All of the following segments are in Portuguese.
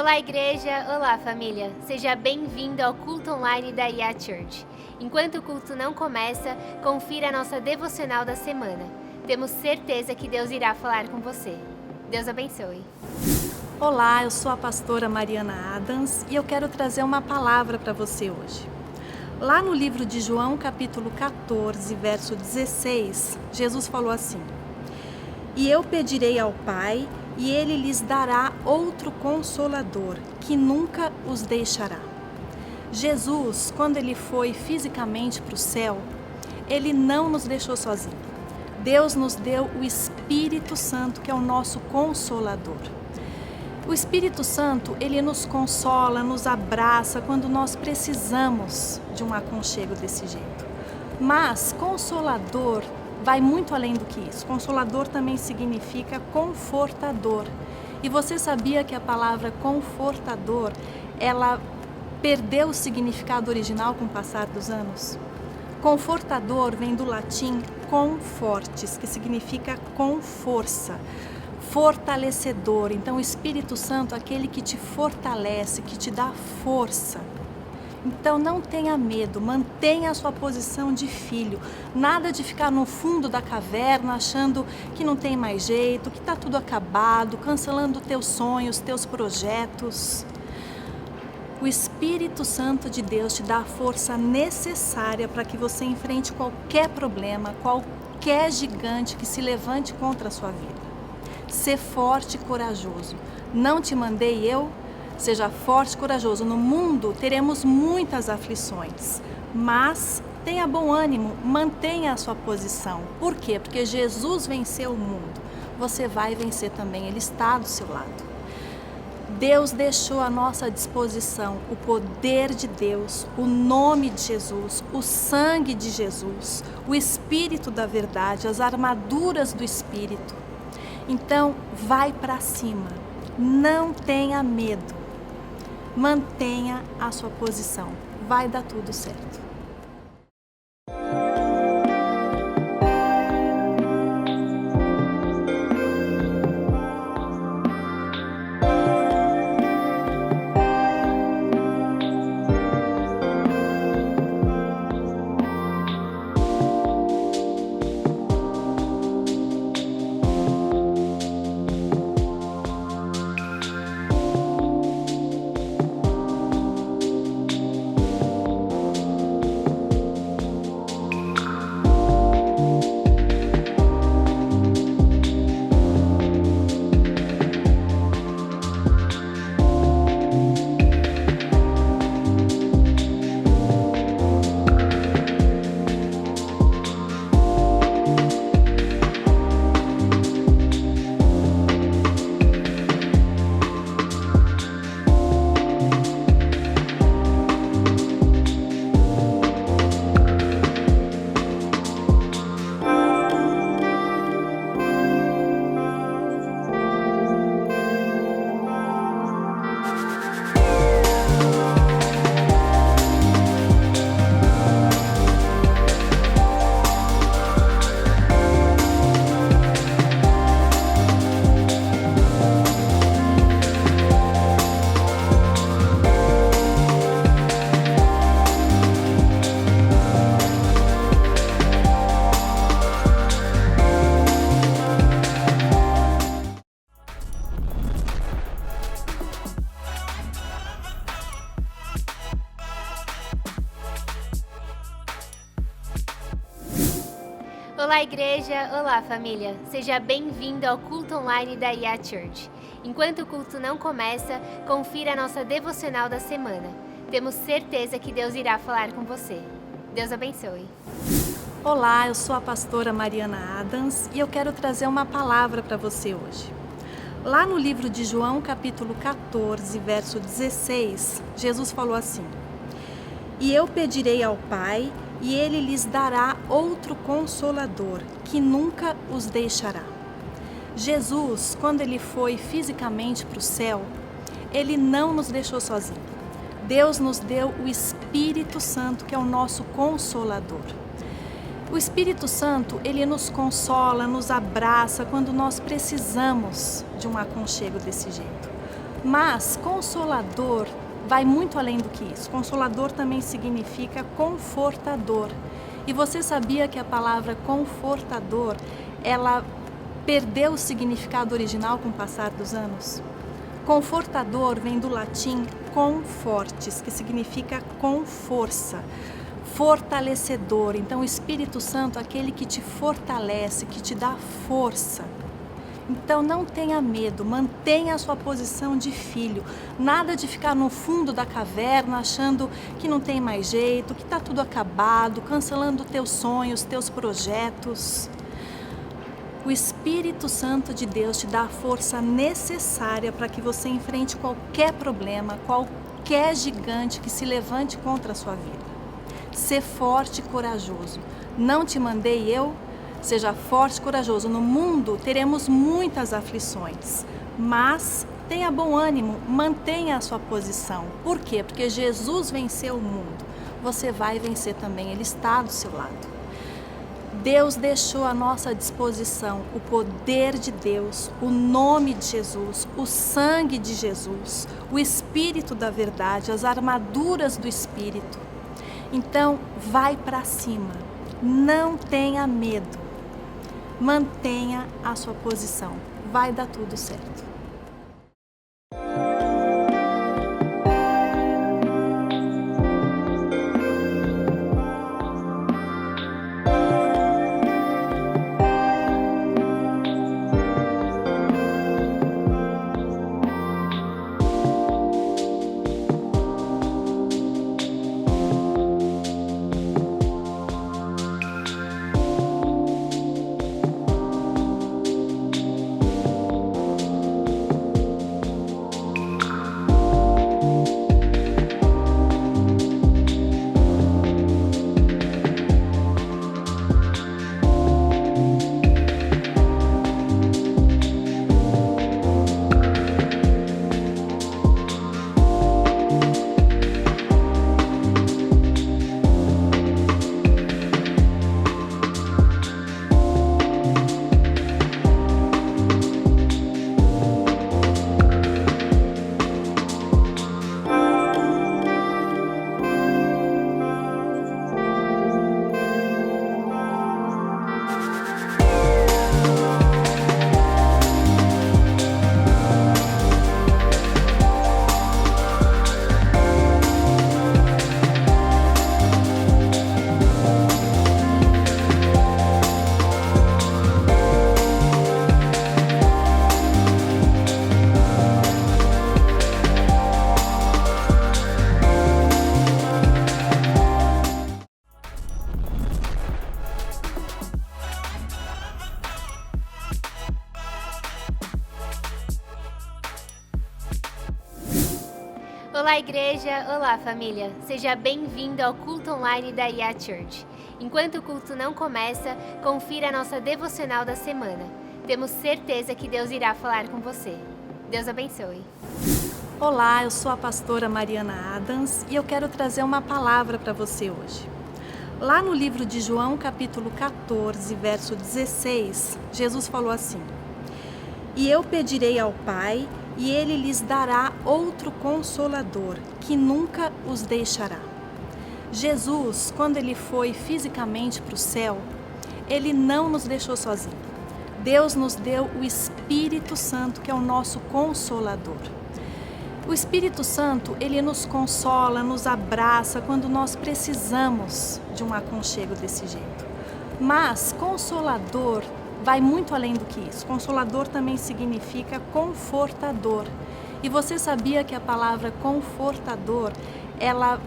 Olá, igreja! Olá, família! Seja bem-vindo ao culto online da IA Church. Enquanto o culto não começa, confira a nossa devocional da semana. Temos certeza que Deus irá falar com você. Deus abençoe. Olá, eu sou a pastora Mariana Adams e eu quero trazer uma palavra para você hoje. Lá no livro de João, capítulo 14, verso 16, Jesus falou assim: "E eu pedirei ao Pai, e Ele lhes dará outro Consolador, que nunca os deixará." Jesus, quando Ele foi fisicamente para o céu, Ele não nos deixou sozinhos. Deus nos deu o Espírito Santo, que é o nosso Consolador. O Espírito Santo, ele nos consola, nos abraça quando nós precisamos de um aconchego desse jeito. Mas Consolador vai muito além do que isso. Consolador também significa confortador. E você sabia que a palavra confortador, ela perdeu o significado original com o passar dos anos? Confortador vem do latim confortis, que significa com força. Fortalecedor. Então o Espírito Santo é aquele que te fortalece, que te dá força. Então não tenha medo, mantenha a sua posição de filho. Nada de ficar no fundo da caverna achando que não tem mais jeito, que está tudo acabado, cancelando teus sonhos, teus projetos. O Espírito Santo de Deus te dá a força necessária para que você enfrente qualquer problema, qualquer gigante que se levante contra a sua vida. Ser forte e corajoso. Não te mandei eu? Seja forte e corajoso. No mundo teremos muitas aflições, mas tenha bom ânimo, mantenha a sua posição. Por quê? Porque Jesus venceu o mundo. Você vai vencer também, Ele está do seu lado. Deus deixou à nossa disposição o poder de Deus, o nome de Jesus, o sangue de Jesus, o Espírito da verdade, as armaduras do Espírito. Então, vai para cima, não tenha medo, mantenha a sua posição, vai dar tudo certo. Olá, igreja! Olá, família! Seja bem-vindo ao culto online da IA Church. Enquanto o culto não começa, confira a nossa devocional da semana. Temos certeza que Deus irá falar com você. Deus abençoe. Olá, eu sou a pastora Mariana Adams e eu quero trazer uma palavra para você hoje. Lá no livro de João, capítulo 14, verso 16, Jesus falou assim: "E eu pedirei ao Pai, e Ele lhes dará outro Consolador, que nunca os deixará." Jesus, quando Ele foi fisicamente para o céu, Ele não nos deixou sozinhos. Deus nos deu o Espírito Santo, que é o nosso Consolador. O Espírito Santo, ele nos consola, nos abraça quando nós precisamos de um aconchego desse jeito. Mas Consolador vai muito além do que isso. Consolador também significa confortador. E você sabia que a palavra confortador, ela perdeu o significado original com o passar dos anos? Confortador vem do latim confortes, que significa com força, fortalecedor. Então, o Espírito Santo é aquele que te fortalece, que te dá força. Então, não tenha medo, mantenha a sua posição de filho. Nada de ficar no fundo da caverna achando que não tem mais jeito, que está tudo acabado, cancelando teus sonhos, teus projetos. O Espírito Santo de Deus te dá a força necessária para que você enfrente qualquer problema, qualquer gigante que se levante contra a sua vida. Ser forte e corajoso. Não te mandei eu? Seja forte e corajoso. No mundo teremos muitas aflições, mas tenha bom ânimo, mantenha a sua posição. Por quê? Porque Jesus venceu o mundo. Você vai vencer também, Ele está do seu lado. Deus deixou à nossa disposição o poder de Deus, o nome de Jesus, o sangue de Jesus, o Espírito da verdade, as armaduras do Espírito. Então, vai para cima, não tenha medo, mantenha a sua posição, vai dar tudo certo. Olá, igreja! Olá, família! Seja bem-vindo ao culto online da IA Church. Enquanto o culto não começa, confira a nossa devocional da semana. Temos certeza que Deus irá falar com você. Deus abençoe. Olá, eu sou a pastora Mariana Adams e eu quero trazer uma palavra para você hoje. Lá no livro de João, capítulo 14, verso 16, Jesus falou assim: "E eu pedirei ao Pai, e Ele lhes dará outro Consolador, que nunca os deixará." Jesus, quando Ele foi fisicamente para o céu, Ele não nos deixou sozinhos. Deus nos deu o Espírito Santo, que é o nosso Consolador. O Espírito Santo, Ele nos consola, nos abraça quando nós precisamos de um aconchego desse jeito. Mas Consolador vai muito além do que isso. Consolador também significa confortador. E você sabia que a palavra confortador, ela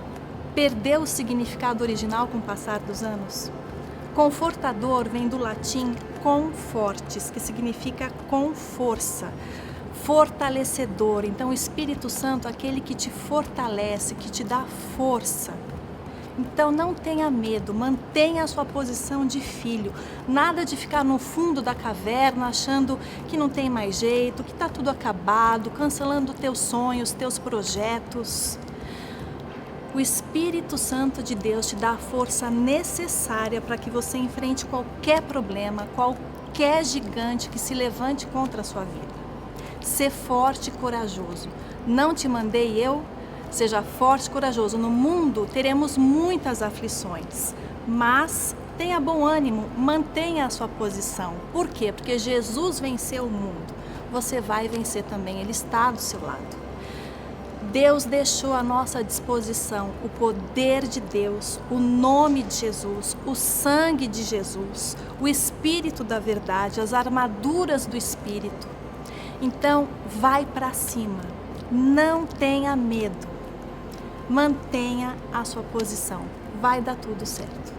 perdeu o significado original com o passar dos anos? Confortador vem do latim confortes, que significa com força, fortalecedor. Então, o Espírito Santo é aquele que te fortalece, que te dá força. Então, não tenha medo, mantenha a sua posição de filho. Nada de ficar no fundo da caverna achando que não tem mais jeito, que está tudo acabado, cancelando teus sonhos, teus projetos. O Espírito Santo de Deus te dá a força necessária para que você enfrente qualquer problema, qualquer gigante que se levante contra a sua vida. Ser forte e corajoso. Não te mandei eu? Seja forte e corajoso. No mundo teremos muitas aflições, mas tenha bom ânimo, mantenha a sua posição. Por quê? Porque Jesus venceu o mundo. Você vai vencer também, Ele está do seu lado. Deus deixou à nossa disposição o poder de Deus, o nome de Jesus, o sangue de Jesus, o Espírito da verdade, as armaduras do Espírito. Então, vai para cima, não tenha medo, mantenha a sua posição, vai dar tudo certo.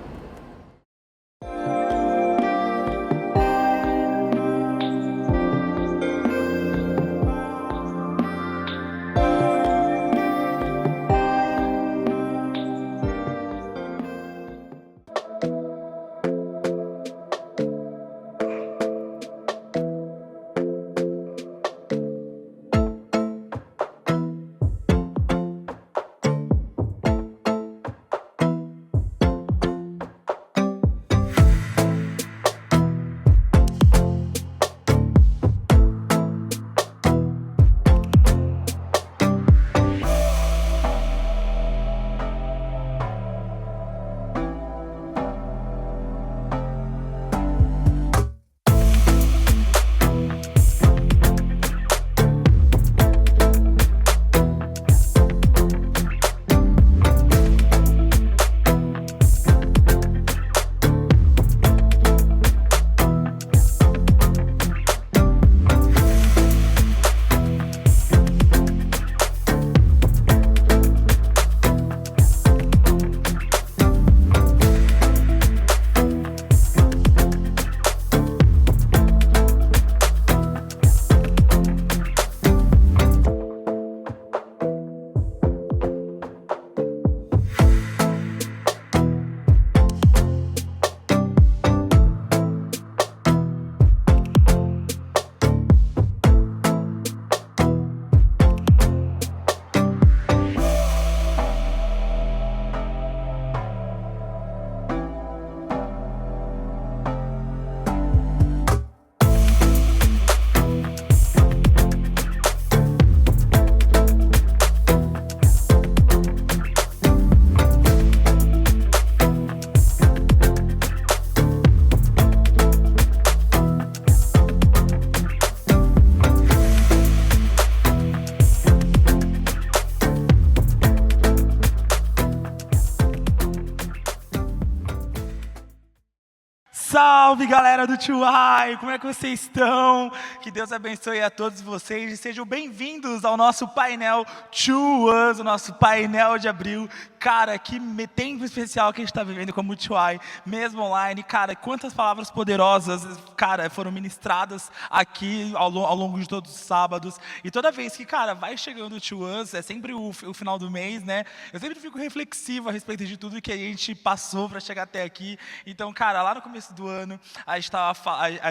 Salve, galera do Tuai! Como é que vocês estão? Que Deus abençoe a todos vocês e sejam bem-vindos ao nosso painel Tuas, o nosso painel de abril. Cara, que tempo especial que a gente está vivendo como Tuai, mesmo online. Cara, quantas palavras poderosas, cara, foram ministradas aqui ao longo de todos os sábados. E toda vez que, cara, vai chegando o Tuas, é sempre o final do mês, né? Eu sempre fico reflexivo a respeito de tudo que a gente passou para chegar até aqui. Então, cara, lá no começo do ano, a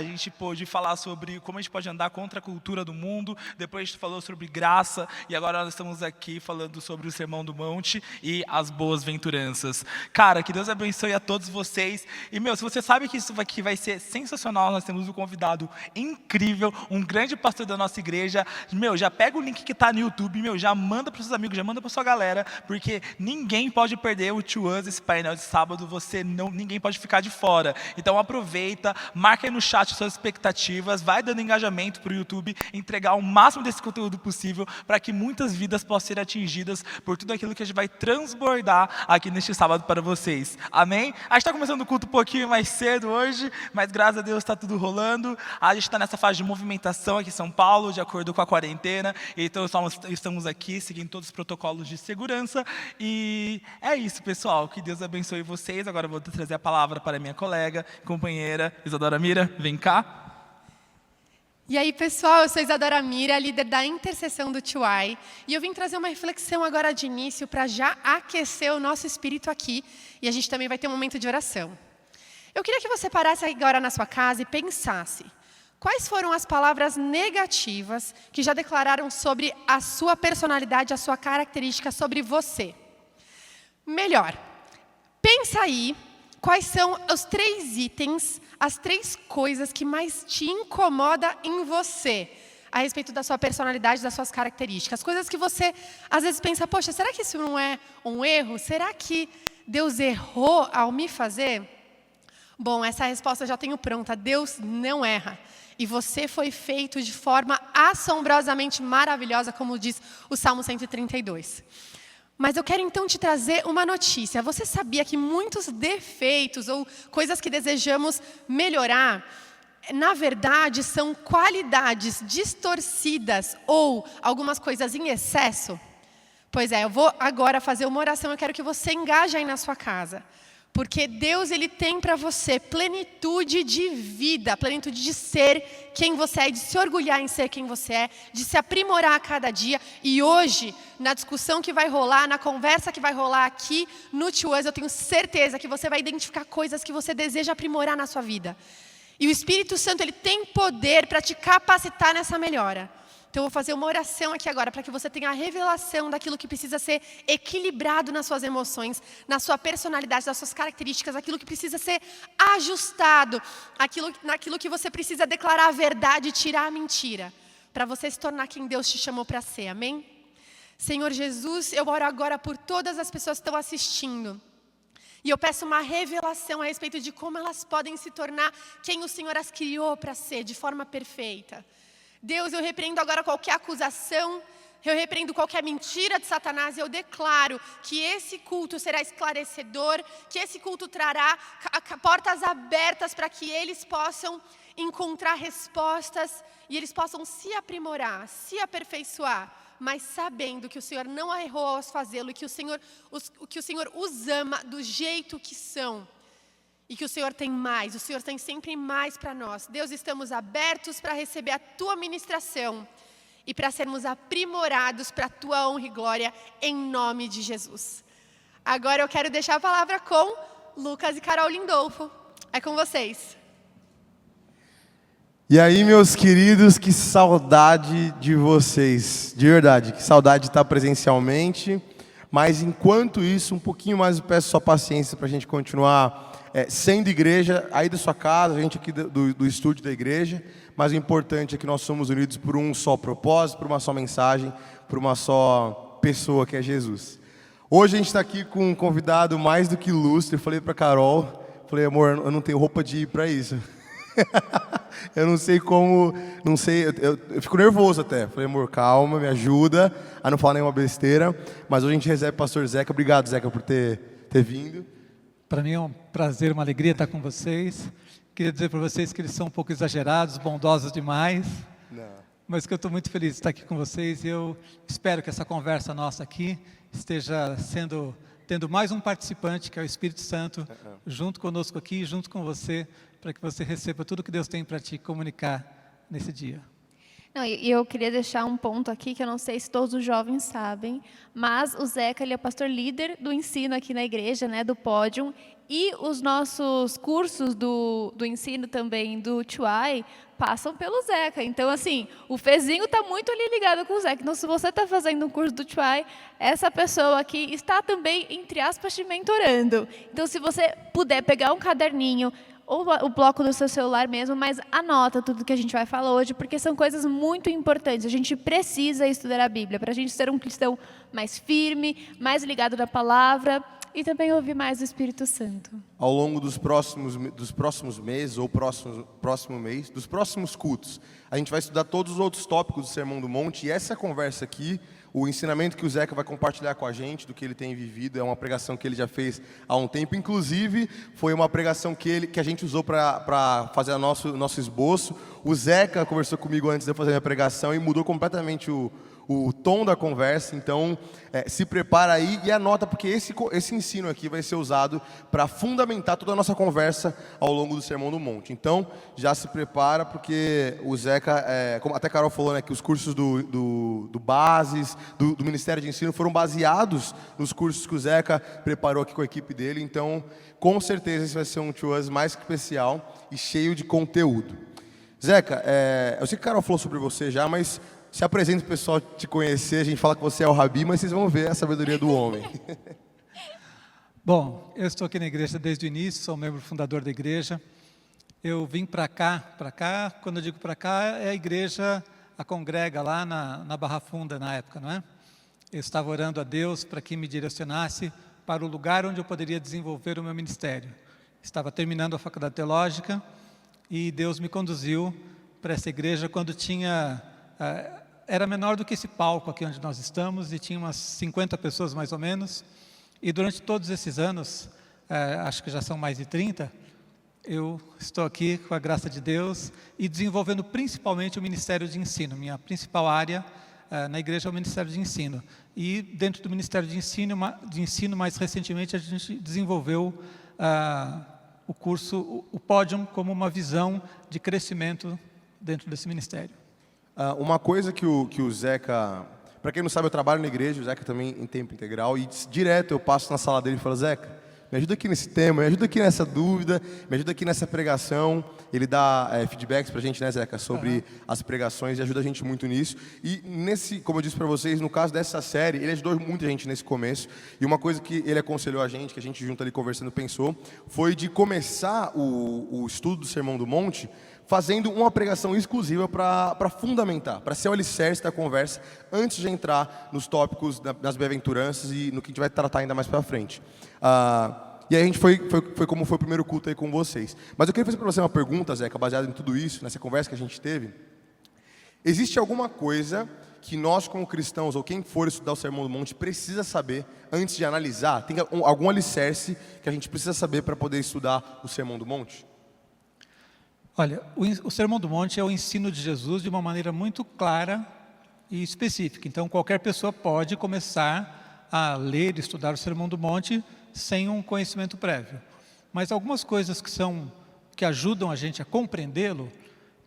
gente pôde falar sobre como a gente pode andar contra a cultura do mundo. Depois a gente falou sobre graça. E agora nós estamos aqui falando sobre o Sermão do Monte e as boas-venturanças. Cara, que Deus abençoe a todos vocês. E, se você sabe que isso aqui vai ser sensacional, nós temos um convidado incrível, um grande pastor da nossa igreja. Já pega o link que está no YouTube, já manda para os seus amigos, já manda para sua galera, porque ninguém pode perder o To Us, esse painel de sábado, ninguém pode ficar de fora. Então aproveita, marca aí no chat suas expectativas, vai dando engajamento para o YouTube, entregar o máximo desse conteúdo possível para que muitas vidas possam ser atingidas por tudo aquilo que a gente vai transbordar aqui neste sábado para vocês. Amém? A gente está começando o culto um pouquinho mais cedo hoje, mas graças a Deus está tudo rolando. A gente está nessa fase de movimentação aqui em São Paulo, de acordo com a quarentena, então estamos aqui seguindo todos os protocolos de segurança. E é isso, pessoal. Que Deus abençoe vocês. Agora eu vou trazer a palavra para a minha colega, companheira Isadora Mira. Vem cá. E aí, pessoal, eu sou Isadora Mira, líder da intercessão do Tuai, e eu vim trazer uma reflexão agora de início para já aquecer o nosso espírito aqui, e a gente também vai ter um momento de oração. Eu queria que você parasse agora na sua casa e pensasse, quais foram as palavras negativas que já declararam sobre a sua personalidade, a sua característica, sobre você? Melhor, pensa aí quais são os 3 itens, as 3 coisas que mais te incomoda em você. a respeito da sua personalidade, das suas características. Coisas que você, às vezes, pensa, poxa, será que isso não é um erro? Será que Deus errou ao me fazer? Bom, essa resposta eu já tenho pronta. Deus não erra. E você foi feito de forma assombrosamente maravilhosa, como diz o Salmo 132. Mas eu quero então te trazer uma notícia. Você sabia que muitos defeitos ou coisas que desejamos melhorar, na verdade, são qualidades distorcidas ou algumas coisas em excesso? Pois é, eu vou agora fazer uma oração, eu quero que você engaje aí na sua casa. Porque Deus, Ele tem para você plenitude de vida, plenitude de ser quem você é, de se orgulhar em ser quem você é, de se aprimorar a cada dia. E hoje, na discussão que vai rolar, na conversa que vai rolar aqui no Two Us, eu tenho certeza que você vai identificar coisas que você deseja aprimorar na sua vida. E o Espírito Santo, ele tem poder para te capacitar nessa melhora. Então, eu vou fazer uma oração aqui agora para que você tenha a revelação daquilo que precisa ser equilibrado nas suas emoções, na sua personalidade, nas suas características, aquilo que precisa ser ajustado, naquilo que você precisa declarar a verdade e tirar a mentira, para você se tornar quem Deus te chamou para ser, amém? Senhor Jesus, eu oro agora por todas as pessoas que estão assistindo. E eu peço uma revelação a respeito de como elas podem se tornar quem o Senhor as criou para ser, de forma perfeita. Deus, eu repreendo agora qualquer acusação, eu repreendo qualquer mentira de Satanás e eu declaro que esse culto será esclarecedor, que esse culto trará portas abertas para que eles possam encontrar respostas e eles possam se aprimorar, se aperfeiçoar, mas sabendo que o Senhor não errou ao fazê-lo e que o Senhor os ama do jeito que são. E que o Senhor tem mais, o Senhor tem sempre mais para nós. Deus, estamos abertos para receber a Tua ministração e para sermos aprimorados para a Tua honra e glória, em nome de Jesus. Agora eu quero deixar a palavra com Lucas e Carol Lindolfo. É com vocês. E aí, meus queridos, que saudade de vocês. De verdade, que saudade de estar presencialmente. Mas enquanto isso, um pouquinho mais eu peço sua paciência para a gente continuar sendo igreja, aí da sua casa, a gente aqui do estúdio da igreja, mas o importante é que nós somos unidos por um só propósito, por uma só mensagem, por uma só pessoa que é Jesus. Hoje a gente está aqui com um convidado mais do que ilustre. Eu falei para Carol, falei, amor, eu não tenho roupa de ir para isso. Eu não sei como, eu fico nervoso até. Falei, amor, calma, me ajuda a não falar nenhuma besteira. Mas hoje a gente recebe o pastor Zeca. Obrigado, Zeca, por ter vindo. Para mim é um prazer, uma alegria estar com vocês. Queria dizer para vocês que eles são um pouco exagerados, bondosos demais. Não. Mas que eu estou muito feliz de estar aqui com vocês. E eu espero que essa conversa nossa aqui esteja tendo mais um participante, que é o Espírito Santo, junto conosco aqui, junto com você, para que você receba tudo que Deus tem para te comunicar nesse dia. Não, e eu queria deixar um ponto aqui, que eu não sei se todos os jovens sabem, mas o Zeca, ele é o pastor líder do ensino aqui na igreja, né, do Pódium, e os nossos cursos do ensino também do Tuai passam pelo Zeca. Então, assim, o Fezinho está muito ali ligado com o Zeca. Então, se você está fazendo um curso do Tuai, essa pessoa aqui está também, entre aspas, te mentorando. Então, se você puder pegar um caderninho, ou o bloco do seu celular mesmo, mas anota tudo que a gente vai falar hoje, porque são coisas muito importantes. A gente precisa estudar a Bíblia, para a gente ser um cristão mais firme, mais ligado na palavra, e também ouvir mais do Espírito Santo. Ao longo dos próximos meses, ou próximo mês, dos próximos cultos, a gente vai estudar todos os outros tópicos do Sermão do Monte, e essa conversa aqui, o ensinamento que o Zeca vai compartilhar com a gente, do que ele tem vivido, é uma pregação que ele já fez há um tempo. Inclusive, foi uma pregação que a gente usou para fazer o nosso esboço. O Zeca conversou comigo antes de eu fazer a minha pregação e mudou completamente o tom da conversa. Então, se prepara aí e anota, porque esse ensino aqui vai ser usado para fundamentar toda a nossa conversa ao longo do Sermão do Monte. Então, já se prepara, porque o Zeca, como até a Carol falou, né, que os cursos do Bases, do Ministério de Ensino, foram baseados nos cursos que o Zeca preparou aqui com a equipe dele. Então, com certeza, esse vai ser um Two Us mais que especial e cheio de conteúdo. Zeca, eu sei que a Carol falou sobre você já, mas se apresenta para o pessoal te conhecer. A gente fala que você é o Rabi, mas vocês vão ver a sabedoria do homem. Bom, eu estou aqui na igreja desde o início, sou membro fundador da igreja. Eu vim para cá, quando eu digo para cá, é a igreja a congrega lá na Barra Funda na época, não é? Eu estava orando a Deus para que me direcionasse para o lugar onde eu poderia desenvolver o meu ministério. Estava terminando a faculdade teológica e Deus me conduziu para essa igreja quando tinha... era menor do que esse palco aqui onde nós estamos e tinha umas 50 pessoas mais ou menos. E durante todos esses anos, acho que já são mais de 30, eu estou aqui com a graça de Deus e desenvolvendo principalmente o Ministério de Ensino. Minha principal área na igreja é o Ministério de Ensino. E dentro do Ministério de Ensino, mais recentemente, a gente desenvolveu o curso, o Podium, como uma visão de crescimento dentro desse ministério. Uma coisa que o Zeca... Para quem não sabe, eu trabalho na igreja, o Zeca também em tempo integral, e direto eu passo na sala dele e falo, Zeca, me ajuda aqui nesse tema, me ajuda aqui nessa dúvida, me ajuda aqui nessa pregação. Ele dá feedbacks pra gente, né, Zeca, sobre as pregações e ajuda a gente muito nisso. E como eu disse para vocês, no caso dessa série, ele ajudou muita gente nesse começo. E uma coisa que ele aconselhou a gente, que a gente junto ali conversando pensou, foi de começar o estudo do Sermão do Monte fazendo uma pregação exclusiva para fundamentar, para ser o alicerce da conversa, antes de entrar nos tópicos das bem-aventuranças e no que a gente vai tratar ainda mais para frente. E aí a gente foi como foi o primeiro culto aí com vocês. Mas eu queria fazer para você uma pergunta, Zeca, baseada em tudo isso, nessa conversa que a gente teve. Existe alguma coisa que nós, como cristãos, ou quem for estudar o Sermão do Monte, precisa saber antes de analisar? Tem algum alicerce que a gente precisa saber para poder estudar o Sermão do Monte? Olha, o Sermão do Monte é o ensino de Jesus de uma maneira muito clara e específica. Então, qualquer pessoa pode começar a ler e estudar o Sermão do Monte sem um conhecimento prévio. Mas algumas coisas que ajudam a gente a compreendê-lo,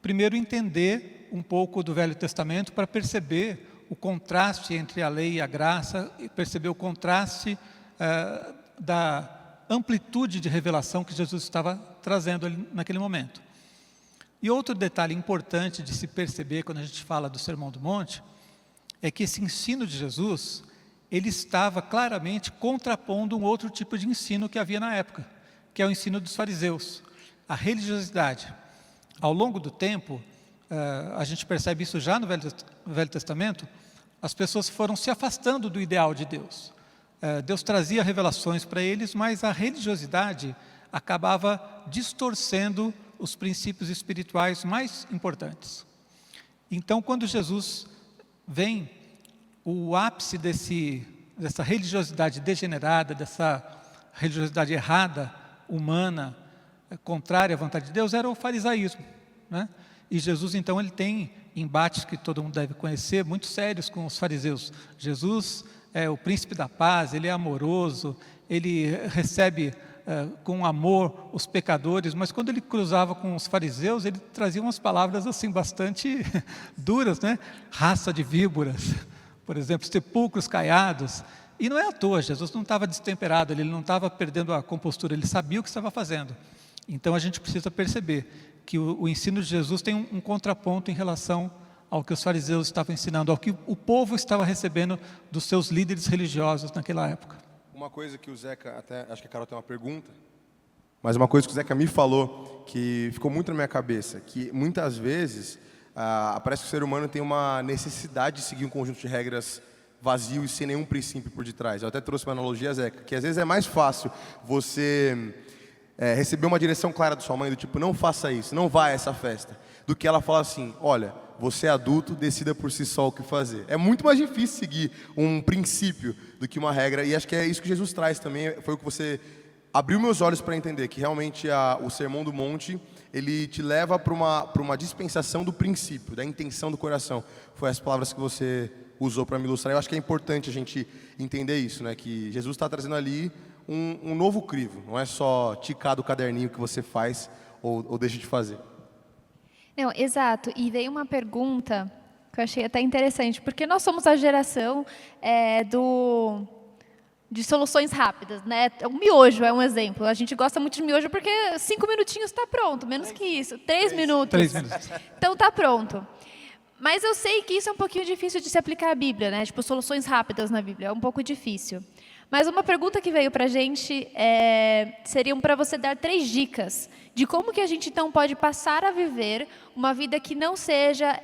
primeiro entender um pouco do Velho Testamento para perceber o contraste entre a lei e a graça, e perceber o contraste da amplitude de revelação que Jesus estava trazendo ali naquele momento. E outro detalhe importante de se perceber quando a gente fala do Sermão do Monte é que esse ensino de Jesus, ele estava claramente contrapondo um outro tipo de ensino que havia na época, que é o ensino dos fariseus, a religiosidade. Ao longo do tempo, a gente percebe isso já no Velho Testamento, as pessoas foram se afastando do ideal de Deus. Deus trazia revelações para eles, mas a religiosidade acabava distorcendo os princípios espirituais mais importantes. Então, quando Jesus vem, o ápice dessa religiosidade degenerada, dessa religiosidade errada, humana, contrária à vontade de Deus, era o farisaísmo, né? E Jesus, então, ele tem embates que todo mundo deve conhecer, muito sérios com os fariseus. Jesus é o príncipe da paz, ele é amoroso, ele recebe com amor os pecadores, mas quando ele cruzava com os fariseus, ele trazia umas palavras assim bastante duras, né? Raça de víboras, por exemplo, sepulcros caiados. E não é à toa, Jesus não estava destemperado, ele não estava perdendo a compostura, ele sabia o que estava fazendo. Então a gente precisa perceber que o ensino de Jesus tem um contraponto em relação ao que os fariseus estavam ensinando, ao que o povo estava recebendo dos seus líderes religiosos naquela época. Uma coisa que o Zeca, até acho que a Carol tem uma pergunta, mas uma coisa que o Zeca me falou, que ficou muito na minha cabeça, que muitas vezes parece que o ser humano tem uma necessidade de seguir um conjunto de regras vazio e sem nenhum princípio por detrás. Eu até trouxe uma analogia, Zeca, que às vezes é mais fácil você receber uma direção clara da sua mãe, do tipo, não faça isso, não vá a essa festa, do que ela falar assim, olha, você é adulto, decida por si só o que fazer. É muito mais difícil seguir um princípio do que uma regra, e acho que é isso que Jesus traz também, foi o que você abriu meus olhos para entender, que realmente o Sermão do Monte, ele te leva para uma dispensação do princípio, da intenção do coração. Foi as palavras que você usou para me ilustrar. Eu acho que é importante a gente entender isso, né? Que Jesus está trazendo ali um novo crivo, não é só ticar do caderninho que você faz ou deixa de fazer. Não, exato. E veio uma pergunta que eu achei até interessante, porque nós somos a geração de soluções rápidas, né? O miojo é um exemplo. A gente gosta muito de miojo porque 5 minutinhos está pronto, menos que isso. 3 minutos. 3 minutos. Então está pronto. Mas eu sei que isso é um pouquinho difícil de se aplicar à Bíblia, né? Tipo, soluções rápidas na Bíblia, é um pouco difícil. Mas uma pergunta que veio para a gente seriam para você dar 3 dicas de como que a gente então pode passar a viver uma vida que não seja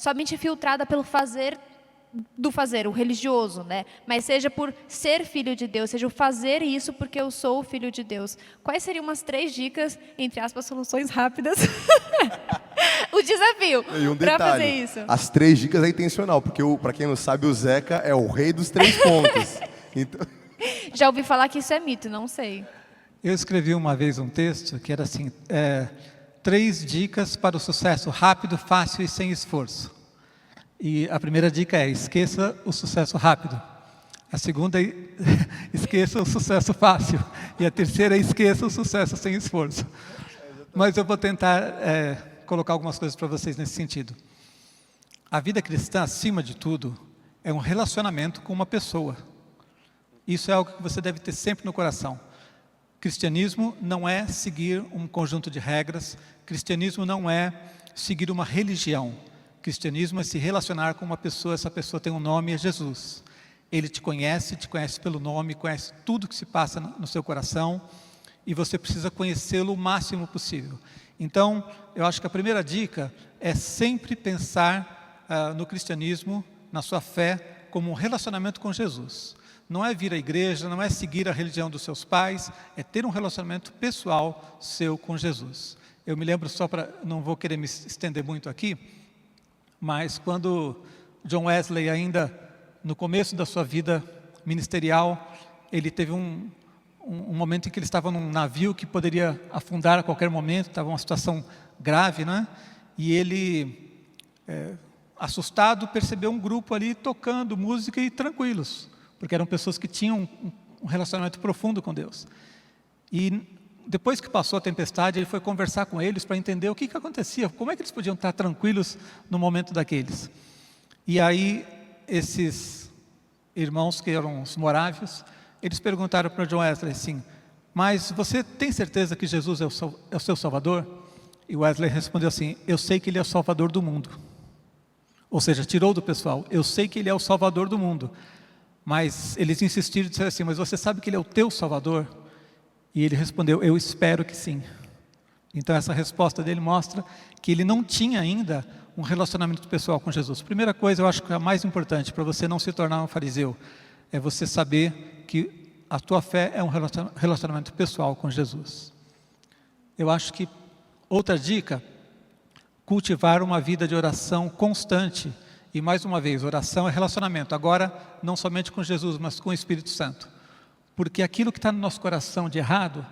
somente filtrada pelo fazer do fazer, o religioso, né? Mas seja por ser filho de Deus, seja o fazer isso porque eu sou o filho de Deus. Quais seriam umas 3 dicas, entre aspas, soluções rápidas? O desafio E um para detalhe, fazer isso. as 3 dicas é intencional, porque para quem não sabe, o Zeca é o rei dos 3 pontos. Então, Já ouvi falar que isso é mito, não sei. Eu escrevi uma vez um texto que era assim, 3 dicas para o sucesso rápido, fácil e sem esforço. E a primeira dica é: esqueça o sucesso rápido. A segunda é: esqueça o sucesso fácil. E a terceira é: esqueça o sucesso sem esforço. Mas eu vou tentar colocar algumas coisas para vocês nesse sentido. A vida cristã, acima de tudo, é um relacionamento com uma pessoa. Isso é algo que você deve ter sempre no coração. Cristianismo não é seguir um conjunto de regras. Cristianismo não é seguir uma religião. Cristianismo é se relacionar com uma pessoa, essa pessoa tem um nome, é Jesus. Ele te conhece pelo nome, conhece tudo que se passa no seu coração e você precisa conhecê-lo o máximo possível. Então, eu acho que a primeira dica é sempre pensar no cristianismo, na sua fé, como um relacionamento com Jesus. Não é vir à igreja, não é seguir a religião dos seus pais, é ter um relacionamento pessoal seu com Jesus. Eu me lembro, não vou querer me estender muito aqui, mas quando John Wesley, ainda no começo da sua vida ministerial, ele teve um momento em que ele estava num navio que poderia afundar a qualquer momento, estava uma situação grave, né? E ele, assustado, percebeu um grupo ali tocando música e tranquilos, porque eram pessoas que tinham um relacionamento profundo com Deus. E depois que passou a tempestade, ele foi conversar com eles para entender o que acontecia, como é que eles podiam estar tranquilos no momento daqueles. E aí, esses irmãos que eram os morávios, eles perguntaram para John Wesley assim: mas você tem certeza que Jesus é o seu Salvador? E Wesley respondeu assim: eu sei que Ele é o Salvador do mundo. Ou seja, tirou do pessoal: eu sei que Ele é o Salvador do mundo. Mas eles insistiram e disseram assim: mas você sabe que Ele é o teu Salvador? E ele respondeu: eu espero que sim. Então essa resposta dele mostra que ele não tinha ainda um relacionamento pessoal com Jesus. Primeira coisa, eu acho que a mais importante para você não se tornar um fariseu é você saber que a tua fé é um relacionamento pessoal com Jesus. Eu acho que outra dica: cultivar uma vida de oração constante. E mais uma vez, oração é relacionamento, agora não somente com Jesus, mas com o Espírito Santo. Porque aquilo que está no nosso coração de errado,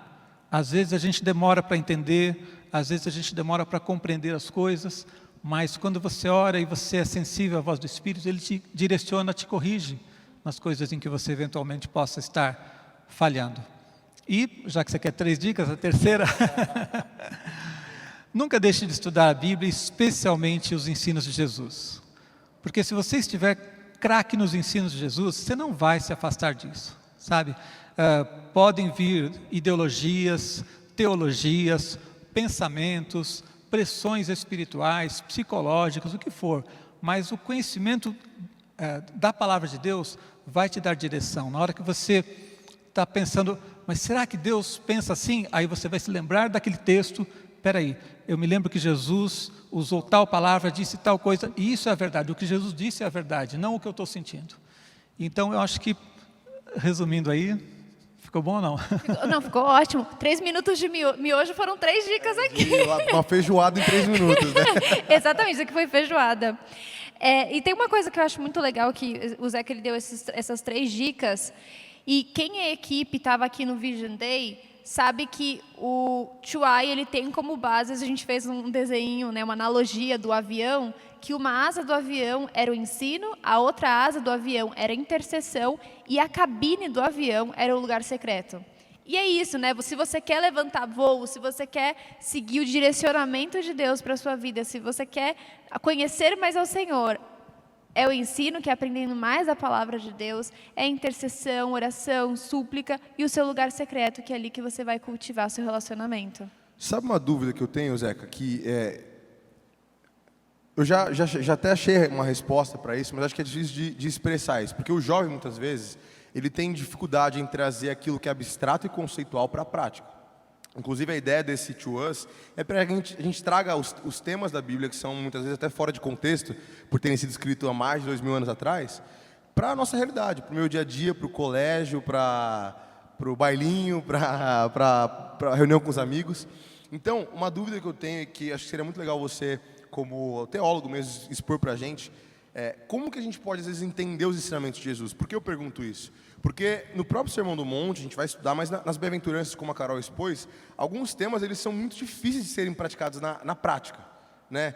às vezes a gente demora para entender, às vezes a gente demora para compreender as coisas, mas quando você ora e você é sensível à voz do Espírito, Ele te direciona, te corrige nas coisas em que você eventualmente possa estar falhando. E, já que você quer 3 dicas, a terceira, nunca deixe de estudar a Bíblia, especialmente os ensinos de Jesus. Porque se você estiver craque nos ensinos de Jesus, você não vai se afastar disso, sabe? Podem vir ideologias, teologias, pensamentos, pressões espirituais, psicológicas, o que for, mas o conhecimento da palavra de Deus vai te dar direção. Na hora que você está pensando, mas será que Deus pensa assim? Aí você vai se lembrar daquele texto: espera aí, eu me lembro que Jesus usou tal palavra, disse tal coisa, e isso é a verdade, o que Jesus disse é a verdade, não o que eu estou sentindo. Então eu acho que, resumindo aí, ficou bom ou não? Não, ficou ótimo. 3 minutos de miojo foram 3 dicas aqui. uma feijoada em 3 minutos, né? Exatamente, isso aqui foi feijoada. E tem uma coisa que eu acho muito legal, que o Zeca ele deu essas 3 dicas, e quem é equipe estava aqui no Vision Day, sabe que o Chuai, ele tem como base, a gente fez um desenho, né, uma analogia do avião, que uma asa do avião era o ensino, a outra asa do avião era a intercessão e a cabine do avião era o lugar secreto. E é isso, né? Se você quer levantar voo, se você quer seguir o direcionamento de Deus para a sua vida, se você quer conhecer mais ao Senhor, é o ensino, que é aprendendo mais a palavra de Deus, é intercessão, oração, súplica e o seu lugar secreto, que é ali que você vai cultivar seu relacionamento. Sabe uma dúvida que eu tenho, Zeca? Que eu já até achei uma resposta para isso, mas acho que é difícil de expressar isso. Porque o jovem, muitas vezes, ele tem dificuldade em trazer aquilo que é abstrato e conceitual para a prática. Inclusive, a ideia desse To Us é para que a gente traga os temas da Bíblia, que são muitas vezes até fora de contexto, por terem sido escritos há mais de 2000 anos atrás, para a nossa realidade, para o meu dia a dia, para o colégio, para o bailinho, para a reunião com os amigos. Então, uma dúvida que eu tenho, que acho que seria muito legal você, como teólogo mesmo, expor para a gente, como que a gente pode, às vezes, entender os ensinamentos de Jesus? Por que eu pergunto isso? Porque no próprio Sermão do Monte, a gente vai estudar, mas nas bem-aventuranças, como a Carol expôs, alguns temas eles são muito difíceis de serem praticados na prática, né?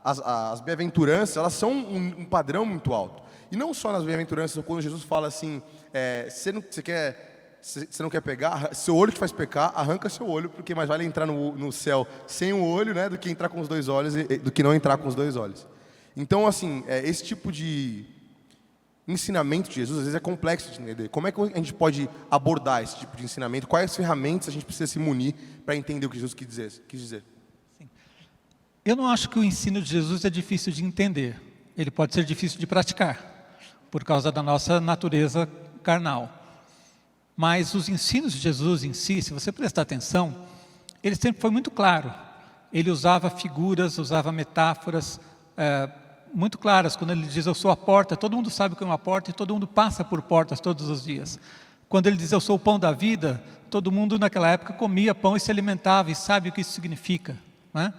As bem-aventuranças, elas são um padrão muito alto. E não só nas bem-aventuranças, quando Jesus fala assim, você não quer pegar, seu olho te faz pecar, arranca seu olho, porque mais vale entrar no céu sem o olho, né, do que entrar com os 2 olhos, do que não entrar com os 2 olhos. Então, assim, esse tipo de ensinamento de Jesus, às vezes é complexo de entender. Como é que a gente pode abordar esse tipo de ensinamento? Quais ferramentas a gente precisa se munir para entender o que Jesus quis dizer? Sim. Eu não acho que o ensino de Jesus é difícil de entender. Ele pode ser difícil de praticar, por causa da nossa natureza carnal. Mas os ensinos de Jesus em si, se você prestar atenção, ele sempre foi muito claro. Ele usava figuras, usava metáforas muito claras. Quando ele diz, eu sou a porta, todo mundo sabe o que é uma porta e todo mundo passa por portas todos os dias. Quando ele diz, eu sou o pão da vida, todo mundo naquela época comia pão e se alimentava e sabe o que isso significa, né?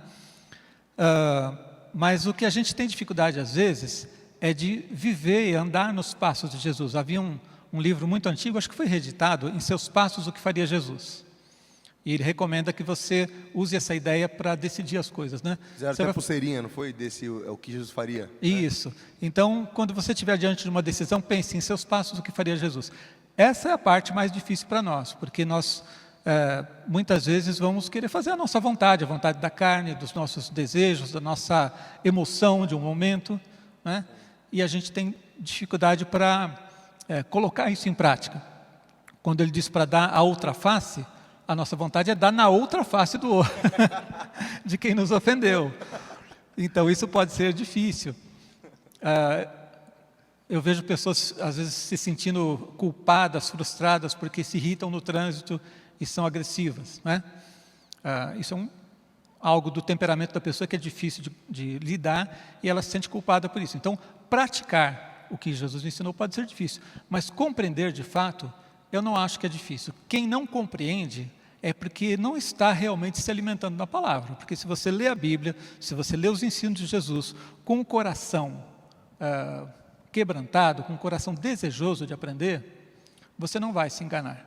Mas o que a gente tem dificuldade às vezes é de viver e andar nos passos de Jesus. Havia um livro muito antigo, acho que foi reeditado, Em Seus Passos, o que faria Jesus. E ele recomenda que você use essa ideia para decidir as coisas, né? Fizeram até pulseirinha, não foi? Desse o que Jesus faria. Isso. Então, quando você estiver diante de uma decisão, pense em seus passos, o que faria Jesus. Essa é a parte mais difícil para nós, porque nós muitas vezes vamos querer fazer a nossa vontade, a vontade da carne, dos nossos desejos, da nossa emoção de um momento, né? E a gente tem dificuldade para colocar isso em prática. Quando ele diz para dar a outra face, a nossa vontade é dar na outra face do outro, de quem nos ofendeu. Então, isso pode ser difícil. Eu vejo pessoas, às vezes, se sentindo culpadas, frustradas, porque se irritam no trânsito e são agressivas, né? Isso é algo do temperamento da pessoa que é difícil de lidar e ela se sente culpada por isso. Então, praticar o que Jesus ensinou pode ser difícil, mas compreender de fato, eu não acho que é difícil. Quem não compreende é porque não está realmente se alimentando da palavra. Porque se você lê a Bíblia, se você lê os ensinos de Jesus com o coração quebrantado, com o coração desejoso de aprender, você não vai se enganar.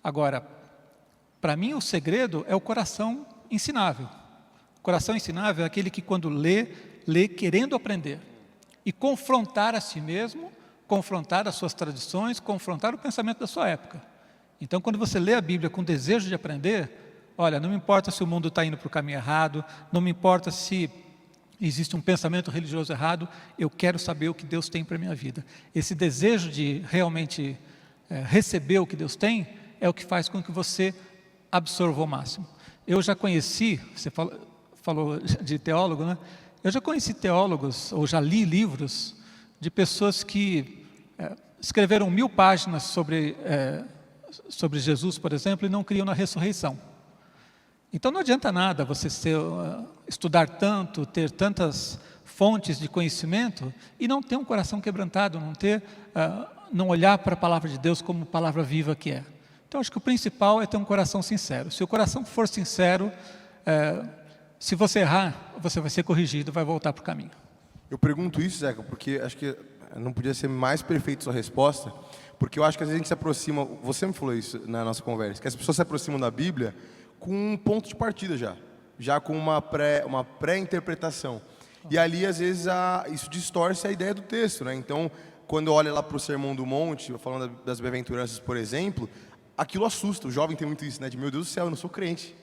Agora, para mim o segredo é o coração ensinável. O coração ensinável é aquele que quando lê querendo aprender. E confrontar a si mesmo, confrontar as suas tradições, confrontar o pensamento da sua época. Então, quando você lê a Bíblia com desejo de aprender, olha, não me importa se o mundo está indo para o caminho errado, não me importa se existe um pensamento religioso errado, eu quero saber o que Deus tem para a minha vida. Esse desejo de realmente receber o que Deus tem, é o que faz com que você absorva o máximo. Eu já conheci, você falou de teólogo, né? Eu já conheci teólogos, ou já li livros, de pessoas que escreveram 1000 páginas sobre Jesus, por exemplo, e não criam na ressurreição. Então não adianta nada você estudar tanto, ter tantas fontes de conhecimento e não ter um coração quebrantado, não olhar para a palavra de Deus como palavra viva que é. Então acho que o principal é ter um coração sincero. Se o coração for sincero, se você errar, você vai ser corrigido, vai voltar para o caminho. Eu pergunto isso, Zeca, porque acho que não podia ser mais perfeita sua resposta, porque eu acho que às vezes a gente se aproxima, você me falou isso na nossa conversa, que as pessoas se aproximam da Bíblia com um ponto de partida já com uma pré-interpretação. E ali, às vezes, isso distorce a ideia do texto, né? Então, quando olha lá para o Sermão do Monte, falando das bem-aventuranças, por exemplo, aquilo assusta. O jovem tem muito isso, né? De, meu Deus do céu, eu não sou crente.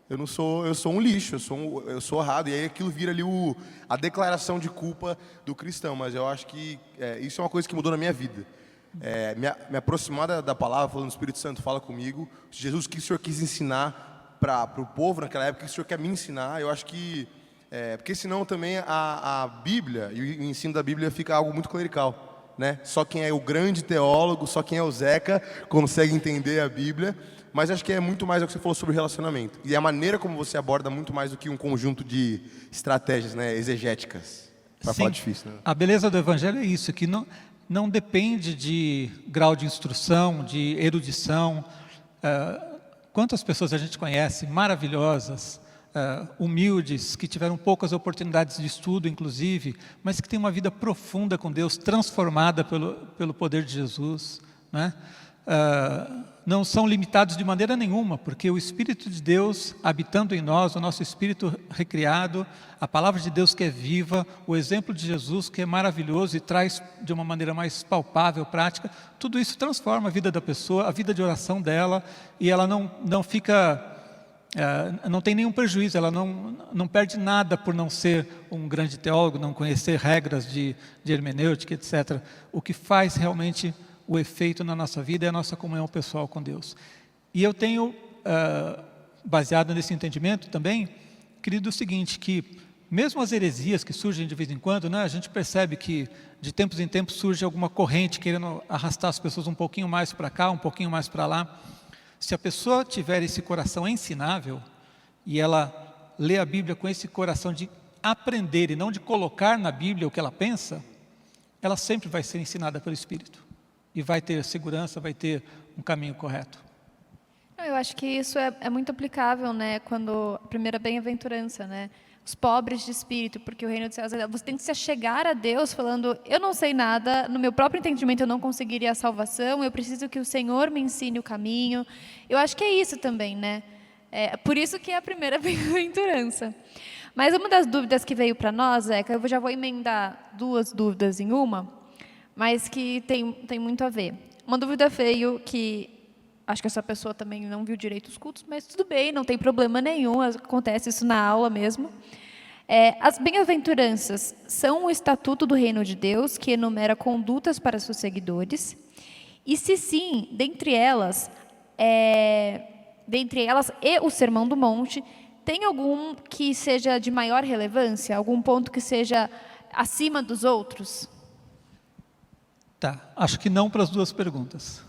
Eu sou um lixo, eu sou errado. E aí aquilo vira ali a declaração de culpa do cristão. Mas eu acho que isso é uma coisa que mudou na minha vida. Me aproximar da palavra, falando, o Espírito Santo fala comigo. Jesus, o que o Senhor quis ensinar para o povo naquela época, o que o Senhor quer me ensinar. Eu acho que, porque senão também a Bíblia, e o ensino da Bíblia fica algo muito clerical. né? Só quem é o grande teólogo, só quem é o Zeca consegue entender a Bíblia. Mas acho que é muito mais o que você falou sobre relacionamento. E a maneira como você aborda muito mais do que um conjunto de estratégias, né, exegéticas. Para falar difícil, né? A beleza do Evangelho é isso, que não depende de grau de instrução, de erudição. Quantas pessoas a gente conhece, maravilhosas, humildes, que tiveram poucas oportunidades de estudo, inclusive, mas que têm uma vida profunda com Deus, transformada pelo poder de Jesus, né? Não são limitados de maneira nenhuma, porque o Espírito de Deus habitando em nós, o nosso espírito recriado, a palavra de Deus que é viva, o exemplo de Jesus que é maravilhoso e traz de uma maneira mais palpável, prática, tudo isso transforma a vida da pessoa, a vida de oração dela, e ela não fica, não tem nenhum prejuízo, ela não perde nada por não ser um grande teólogo, não conhecer regras de hermenêutica, etc. O que faz realmente o efeito na nossa vida é a nossa comunhão pessoal com Deus. E eu tenho, baseado nesse entendimento também, querido, o seguinte, que mesmo as heresias que surgem de vez em quando, né, a gente percebe que de tempos em tempos surge alguma corrente querendo arrastar as pessoas um pouquinho mais para cá, um pouquinho mais para lá. Se a pessoa tiver esse coração ensinável, e ela lê a Bíblia com esse coração de aprender e não de colocar na Bíblia o que ela pensa, ela sempre vai ser ensinada pelo Espírito. E vai ter segurança, vai ter um caminho correto. Eu acho que isso é muito aplicável, né? Quando a primeira bem-aventurança, né? Os pobres de espírito, porque o reino dos céus, você tem que se achegar a Deus falando, eu não sei nada, no meu próprio entendimento eu não conseguiria a salvação, eu preciso que o Senhor me ensine o caminho. Eu acho que é isso também, né? Por isso que é a primeira bem-aventurança. Mas uma das dúvidas que veio para nós, que eu já vou emendar 2 dúvidas em uma, mas que tem muito a ver. Uma dúvida veio que, acho que essa pessoa também não viu direito os cultos, mas tudo bem, não tem problema nenhum, acontece isso na aula mesmo. As bem-aventuranças são o estatuto do reino de Deus, que enumera condutas para seus seguidores, e se sim, dentre elas e o Sermão do Monte, tem algum que seja de maior relevância, algum ponto que seja acima dos outros? Tá, acho que não para as 2 perguntas.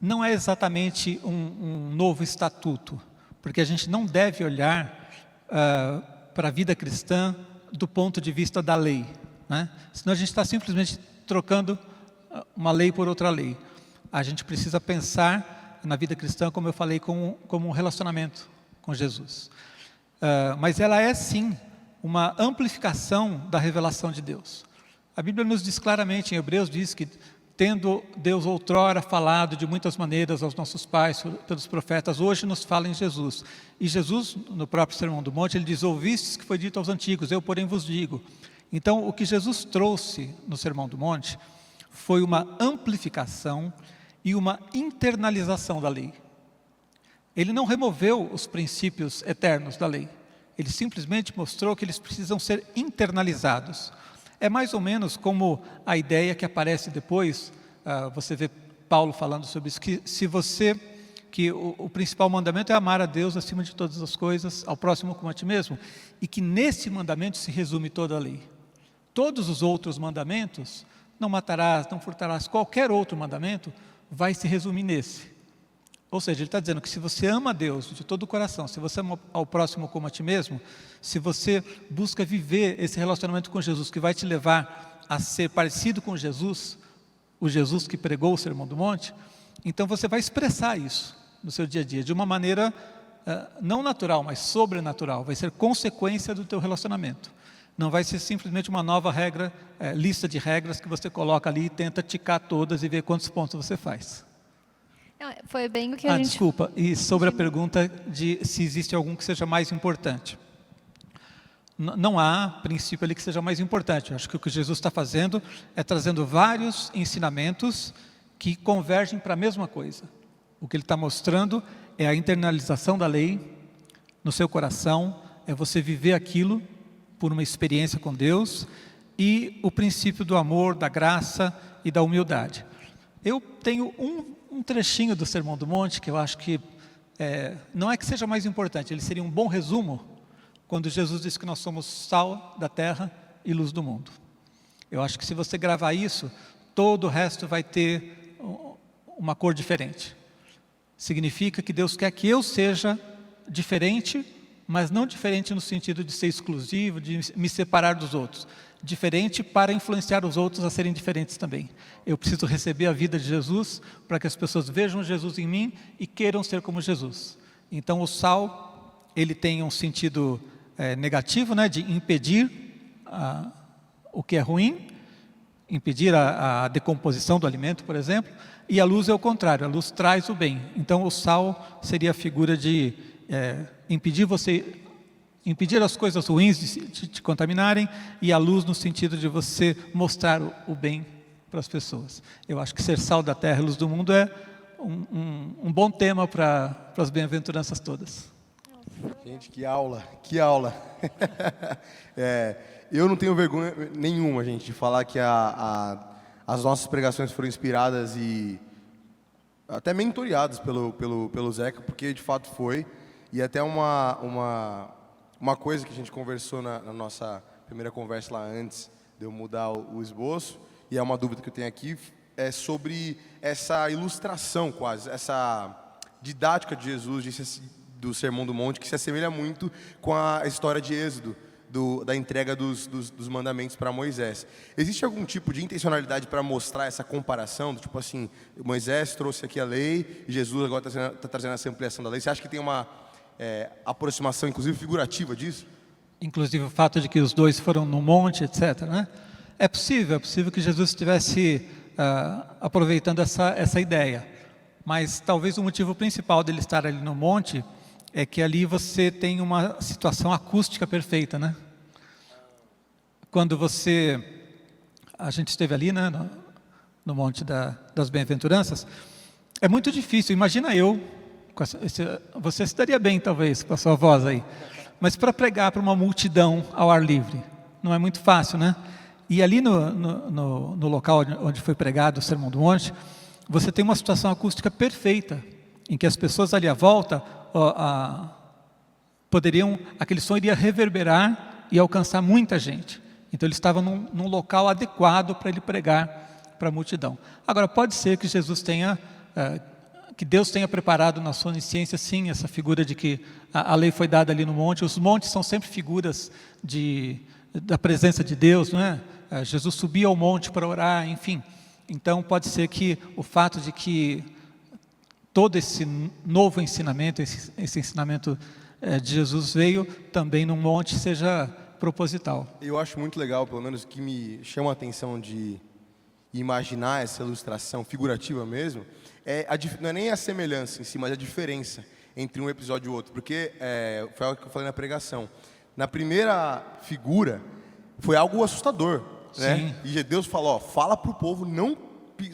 Não é exatamente um novo estatuto, porque a gente não deve olhar para a vida cristã do ponto de vista da lei, né? Senão a gente está simplesmente trocando uma lei por outra lei. A gente precisa pensar na vida cristã, como eu falei, como um relacionamento com Jesus. Mas ela é sim uma amplificação da revelação de Deus. A Bíblia nos diz claramente, em Hebreus diz que, tendo Deus outrora falado de muitas maneiras aos nossos pais, pelos profetas, hoje nos fala em Jesus. E Jesus, no próprio Sermão do Monte, ele diz, ouvistes que foi dito aos antigos, eu porém vos digo. Então, o que Jesus trouxe no Sermão do Monte foi uma amplificação e uma internalização da lei. Ele não removeu os princípios eternos da lei. Ele simplesmente mostrou que eles precisam ser internalizados. É mais ou menos como a ideia que aparece depois, você vê Paulo falando sobre isso, que o principal mandamento é amar a Deus acima de todas as coisas, ao próximo como a ti mesmo, e que nesse mandamento se resume toda a lei. Todos os outros mandamentos, não matarás, não furtarás, qualquer outro mandamento, vai se resumir nesse. Ou seja, ele está dizendo que se você ama a Deus de todo o coração, se você ama ao próximo como a ti mesmo, se você busca viver esse relacionamento com Jesus, que vai te levar a ser parecido com Jesus, o Jesus que pregou o Sermão do Monte, então você vai expressar isso no seu dia a dia, de uma maneira não natural, mas sobrenatural, vai ser consequência do teu relacionamento. Não vai ser simplesmente uma nova regra, lista de regras que você coloca ali e tenta ticar todas e ver quantos pontos você faz. Foi bem o que a gente... Desculpa, e sobre a pergunta de se existe algum que seja mais importante. Não há princípio ali que seja mais importante. Eu acho que o que Jesus está fazendo é trazendo vários ensinamentos que convergem para a mesma coisa. O que ele está mostrando é a internalização da lei no seu coração, é você viver aquilo por uma experiência com Deus, e o princípio do amor, da graça e da humildade. Eu tenho um trechinho do Sermão do Monte que eu acho que não é que seja mais importante, ele seria um bom resumo quando Jesus disse que nós somos sal da terra e luz do mundo. Eu acho que se você gravar isso, todo o resto vai ter uma cor diferente. Significa que Deus quer que eu seja diferente, mas não diferente no sentido de ser exclusivo, de me separar dos outros. Diferente para influenciar os outros a serem diferentes também. Eu preciso receber a vida de Jesus para que as pessoas vejam Jesus em mim e queiram ser como Jesus. Então o sal, ele tem um sentido negativo, né, de impedir o que é ruim, impedir a decomposição do alimento, por exemplo, e a luz é o contrário, a luz traz o bem. Então o sal seria a figura de impedir as coisas ruins de te contaminarem, e a luz no sentido de você mostrar o bem para as pessoas. Eu acho que ser sal da terra e luz do mundo é um bom tema para as bem-aventuranças todas. Gente, que aula, que aula. Eu não tenho vergonha nenhuma, gente, de falar que as nossas pregações foram inspiradas e até mentoreadas pelo Zeca, porque de fato foi. E até uma coisa que a gente conversou na nossa primeira conversa lá antes de eu mudar o esboço, e é uma dúvida que eu tenho aqui, é sobre essa ilustração quase, essa didática de Jesus, do Sermão do Monte, que se assemelha muito com a história de Êxodo, da entrega dos mandamentos para Moisés. Existe algum tipo de intencionalidade para mostrar essa comparação? Tipo assim, Moisés trouxe aqui a lei, e Jesus agora está trazendo essa ampliação da lei. Você acha que tem uma aproximação, inclusive figurativa disso? Inclusive o fato de que os dois foram no monte, etc., né? É possível que Jesus estivesse aproveitando essa ideia. Mas talvez o motivo principal dele estar ali no monte é que ali você tem uma situação acústica perfeita, né? Quando a gente esteve ali, né, no Monte das Bem-aventuranças, é muito difícil. Imagina eu, você se daria bem talvez com a sua voz aí, mas para pregar para uma multidão ao ar livre, não é muito fácil, né? E ali no local onde foi pregado o Sermão do Monte, você tem uma situação acústica perfeita, em que as pessoas ali à volta aquele som iria reverberar e alcançar muita gente. Então ele estava num local adequado para ele pregar para a multidão. Agora pode ser que que Deus tenha preparado na sua onisciência, sim, essa figura de que a lei foi dada ali no monte. Os montes são sempre figuras da presença de Deus, não é? Jesus subia ao monte para orar, enfim. Então pode ser que o fato de que todo esse novo ensinamento, esse ensinamento de Jesus veio também no monte, seja proposital. Eu acho muito legal, pelo menos, que me chama a atenção de imaginar essa ilustração figurativa mesmo, não é nem a semelhança em si, mas a diferença entre um episódio e outro, porque foi algo que eu falei na pregação. Na primeira figura, foi algo assustador, né? E Deus falou, fala para o povo não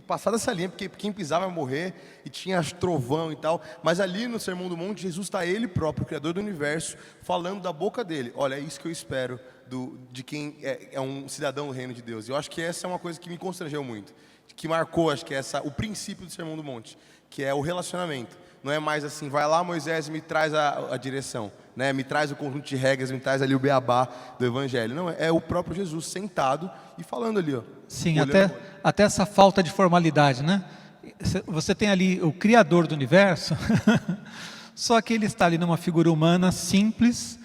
passar dessa linha, porque quem pisar vai morrer, e tinha trovão e tal. Mas ali no Sermão do Monte, Jesus está ele próprio, o Criador do Universo, falando da boca dele. Olha, é isso que eu espero de quem é um cidadão do reino de Deus. Eu acho que essa é uma coisa que me constrangeu muito, que marcou, acho que o princípio do Sermão do Monte, que é o relacionamento. Não é mais assim, vai lá Moisés, me traz a direção, né? Me traz o conjunto de regras, me traz ali o beabá do Evangelho. Não, é o próprio Jesus sentado e falando ali, ó. Sim, até essa falta de formalidade, né? Você tem ali o Criador do Universo, só que ele está ali numa figura humana simples,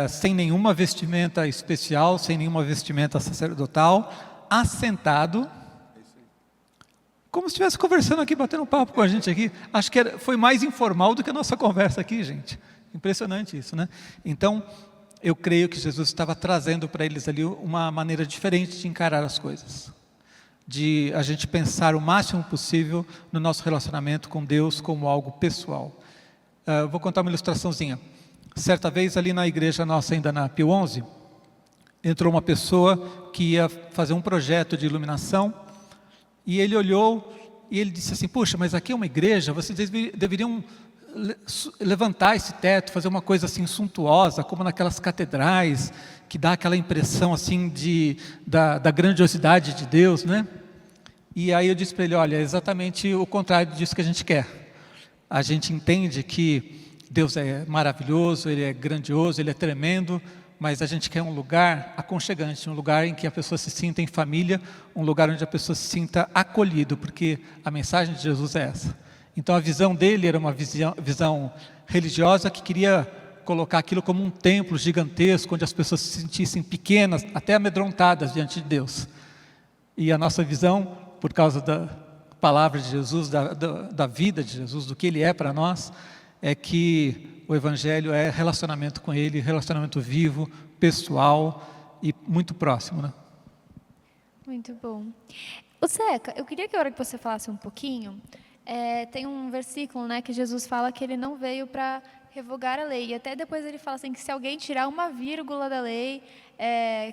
sem nenhuma vestimenta especial, sem nenhuma vestimenta sacerdotal, assentado, como se estivesse conversando aqui, batendo um papo com a gente aqui. Acho que foi mais informal do que a nossa conversa aqui, gente. Impressionante isso, né? Então, eu creio que Jesus estava trazendo para eles ali uma maneira diferente de encarar as coisas. De a gente pensar o máximo possível no nosso relacionamento com Deus como algo pessoal. Vou contar uma ilustraçãozinha. Certa vez ali na igreja nossa, ainda na Pio 11, entrou uma pessoa que ia fazer um projeto de iluminação. E ele olhou e ele disse assim, puxa, mas aqui é uma igreja, vocês deveriam levantar esse teto, fazer uma coisa assim suntuosa, como naquelas catedrais, que dá aquela impressão assim da grandiosidade de Deus, né? E aí eu disse para ele, olha, é exatamente o contrário disso que a gente quer. A gente entende que Deus é maravilhoso, Ele é grandioso, Ele é tremendo, mas a gente quer um lugar aconchegante, um lugar em que a pessoa se sinta em família, um lugar onde a pessoa se sinta acolhido, porque a mensagem de Jesus é essa. Então a visão dele era uma visão religiosa que queria colocar aquilo como um templo gigantesco, onde as pessoas se sentissem pequenas, até amedrontadas diante de Deus. E a nossa visão, por causa da palavra de Jesus, da vida de Jesus, do que Ele é para nós, é que o Evangelho é relacionamento com Ele, relacionamento vivo, pessoal e muito próximo, né? Muito bom. O Zeca, eu queria que agora que você falasse um pouquinho, tem um versículo, né, que Jesus fala que Ele não veio para revogar a lei. E até depois ele fala assim, que se alguém tirar uma vírgula da lei,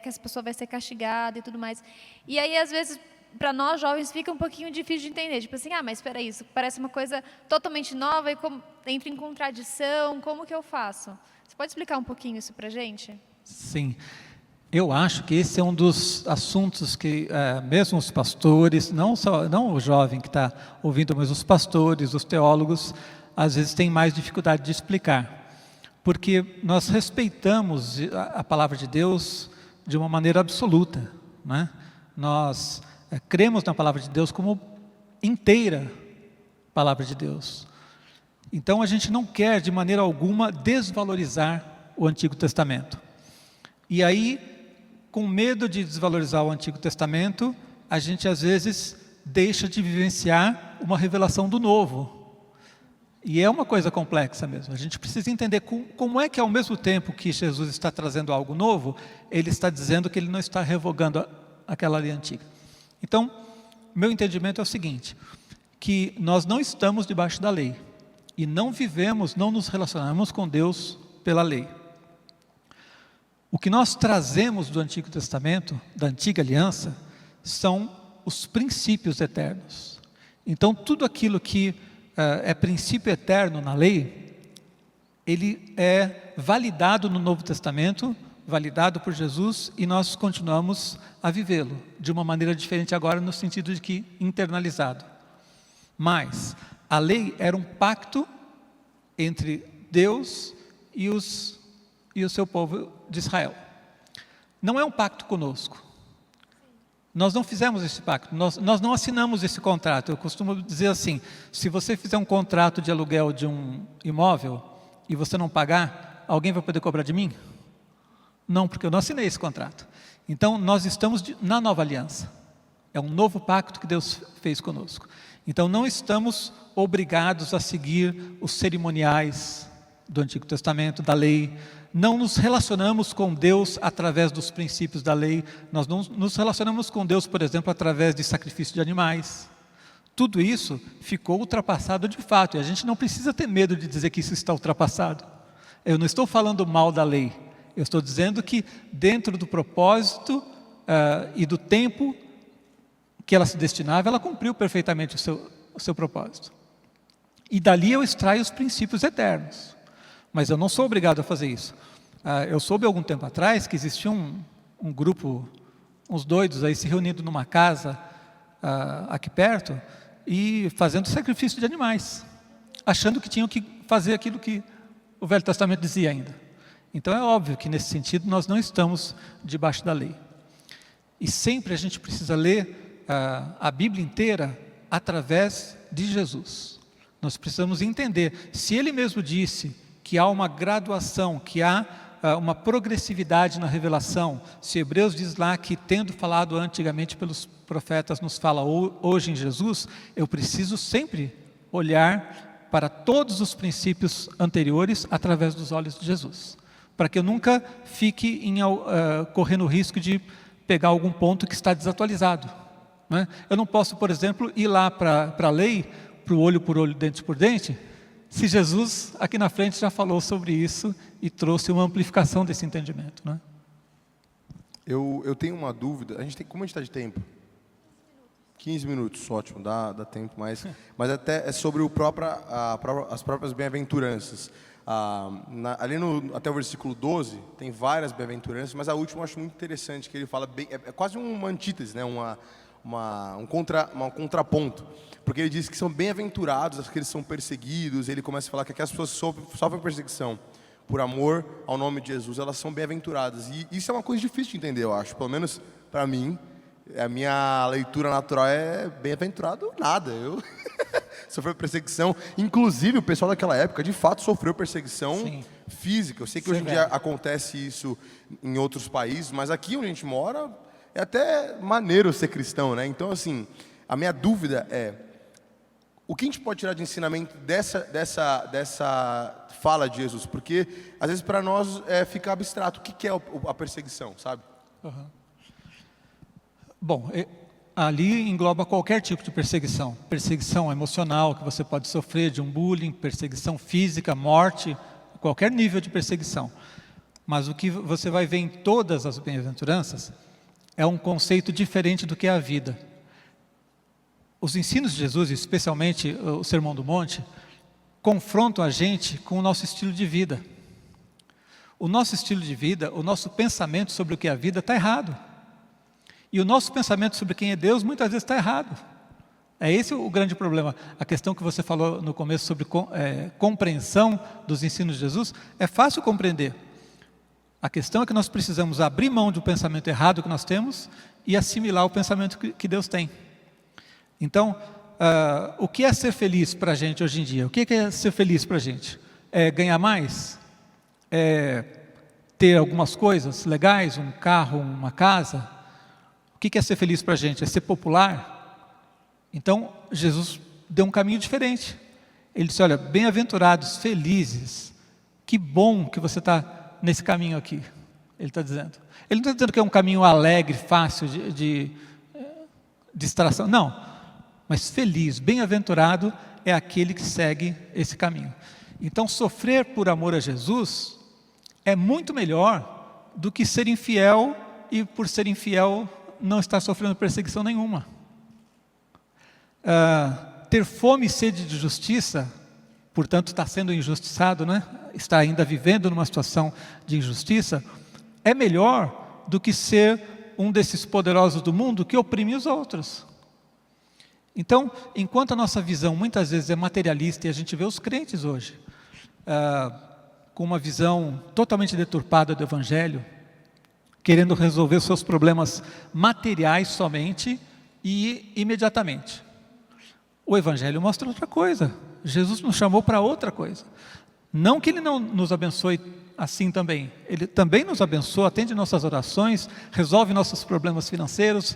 que essa pessoa vai ser castigada e tudo mais. E aí, às vezes, para nós jovens fica um pouquinho difícil de entender. Tipo assim, mas espera aí, isso parece uma coisa totalmente nova e entra em contradição, como que eu faço? Você pode explicar um pouquinho isso para a gente? Sim. Eu acho que esse é um dos assuntos que mesmo os pastores, não o jovem que está ouvindo, mas os pastores, os teólogos, às vezes têm mais dificuldade de explicar. Porque nós respeitamos a palavra de Deus de uma maneira absoluta, né? Nós cremos na palavra de Deus como inteira palavra de Deus. Então a gente não quer de maneira alguma desvalorizar o Antigo Testamento. E aí, com medo de desvalorizar o Antigo Testamento, a gente às vezes deixa de vivenciar uma revelação do Novo. E é uma coisa complexa mesmo. A gente precisa entender como é que ao mesmo tempo que Jesus está trazendo algo novo, Ele está dizendo que Ele não está revogando aquela lei antiga. Então, meu entendimento é o seguinte, que nós não estamos debaixo da lei e não nos relacionamos com Deus pela lei. O que nós trazemos do Antigo Testamento, da Antiga Aliança, são os princípios eternos. Então, tudo aquilo que é princípio eterno na lei, ele é validado no Novo Testamento, validado por Jesus, e nós continuamos a vivê-lo de uma maneira diferente agora, no sentido de que internalizado. Mas a lei era um pacto entre Deus e o seu povo de Israel. Não é um pacto conosco. Nós não fizemos esse pacto, nós não assinamos esse contrato. Eu costumo dizer assim, se você fizer um contrato de aluguel de um imóvel e você não pagar, alguém vai poder cobrar de mim? Não, porque eu não assinei esse contrato. Então, nós estamos na nova aliança. É um novo pacto que Deus fez conosco. Então, não estamos obrigados a seguir os cerimoniais do Antigo Testamento, da lei. Não nos relacionamos com Deus através dos princípios da lei. Nós não nos relacionamos com Deus, por exemplo, através de sacrifício de animais. Tudo isso ficou ultrapassado de fato. E a gente não precisa ter medo de dizer que isso está ultrapassado. Eu não estou falando mal da lei. Eu estou dizendo que dentro do propósito e do tempo que ela se destinava, ela cumpriu perfeitamente o seu propósito. E dali eu extraio os princípios eternos. Mas eu não sou obrigado a fazer isso. Eu soube algum tempo atrás que existia um grupo, uns doidos aí se reunindo numa casa aqui perto e fazendo sacrifício de animais, achando que tinham que fazer aquilo que o Velho Testamento dizia ainda. Então é óbvio que nesse sentido nós não estamos debaixo da lei. E sempre a gente precisa ler a Bíblia inteira através de Jesus. Nós precisamos entender, se Ele mesmo disse que há uma graduação, que há uma progressividade na revelação. Se Hebreus diz lá que, tendo falado antigamente pelos profetas, nos fala hoje em Jesus, eu preciso sempre olhar para todos os princípios anteriores através dos olhos de Jesus, para que eu nunca fique correndo o risco de pegar algum ponto que está desatualizado, né? Eu não posso, por exemplo, ir lá para a lei, para o olho por olho, dente por dente, se Jesus aqui na frente já falou sobre isso e trouxe uma amplificação desse entendimento, né? Eu tenho uma dúvida. Como a gente está de tempo? 15 minutos, ótimo, dá tempo mais. Mas até é sobre as próprias bem-aventuranças. Ali até o versículo 12, tem várias bem-aventuranças, mas a última eu acho muito interessante, que ele fala bem, é quase uma antítese, né? um contraponto. Porque ele diz que são bem-aventurados aqueles que são perseguidos, ele começa a falar que aquelas pessoas sofrem perseguição por amor ao nome de Jesus, elas são bem-aventuradas. E isso é uma coisa difícil de entender, eu acho. Pelo menos para mim, a minha leitura natural é bem-aventurado nada. Eu sofreu perseguição. Inclusive, o pessoal daquela época, de fato, sofreu perseguição física. Eu sei que hoje em dia acontece isso em outros países, mas aqui onde a gente mora, é até maneiro ser cristão, né? Então, assim, a minha dúvida é, o que a gente pode tirar de ensinamento dessa fala de Jesus? Porque, às vezes, para nós fica abstrato. O que é a perseguição, sabe? Uhum. Bom, ali engloba qualquer tipo de perseguição. Perseguição emocional que você pode sofrer, de um bullying, perseguição física, morte, qualquer nível de perseguição. Mas o que você vai ver em todas as bem-aventuranças é um conceito diferente do que é a vida. Os ensinos de Jesus, especialmente o Sermão do Monte, confrontam a gente com o nosso estilo de vida. O nosso estilo de vida, o nosso pensamento sobre o que é a vida está errado. E o nosso pensamento sobre quem é Deus muitas vezes está errado. É esse o grande problema. A questão que você falou no começo sobre compreensão dos ensinos de Jesus, é fácil compreender. A questão é que nós precisamos abrir mão do pensamento errado que nós temos e assimilar o pensamento que Deus tem. Então, o que é ser feliz para a gente hoje em dia? O que é ser feliz para a gente? É ganhar mais? É ter algumas coisas legais, um carro, uma casa? O que é ser feliz para a gente? É ser popular? Então, Jesus deu um caminho diferente. Ele disse, olha, bem-aventurados, felizes, que bom que você está nesse caminho aqui. Ele está dizendo. Ele não está dizendo que é um caminho alegre, fácil de distração. Não, mas feliz, bem-aventurado é aquele que segue esse caminho. Então, sofrer por amor a Jesus é muito melhor do que ser infiel e, por ser infiel, não estar sofrendo perseguição nenhuma. Ter fome e sede de justiça, portanto está sendo injustiçado, né? Está ainda vivendo numa situação de injustiça, é melhor do que ser um desses poderosos do mundo que oprime os outros. Então, enquanto a nossa visão muitas vezes é materialista, e a gente vê os crentes hoje, com uma visão totalmente deturpada do Evangelho, querendo resolver seus problemas materiais somente e imediatamente. O Evangelho mostra outra coisa. Jesus nos chamou para outra coisa. Não que Ele não nos abençoe assim também. Ele também nos abençoa, atende nossas orações, resolve nossos problemas financeiros,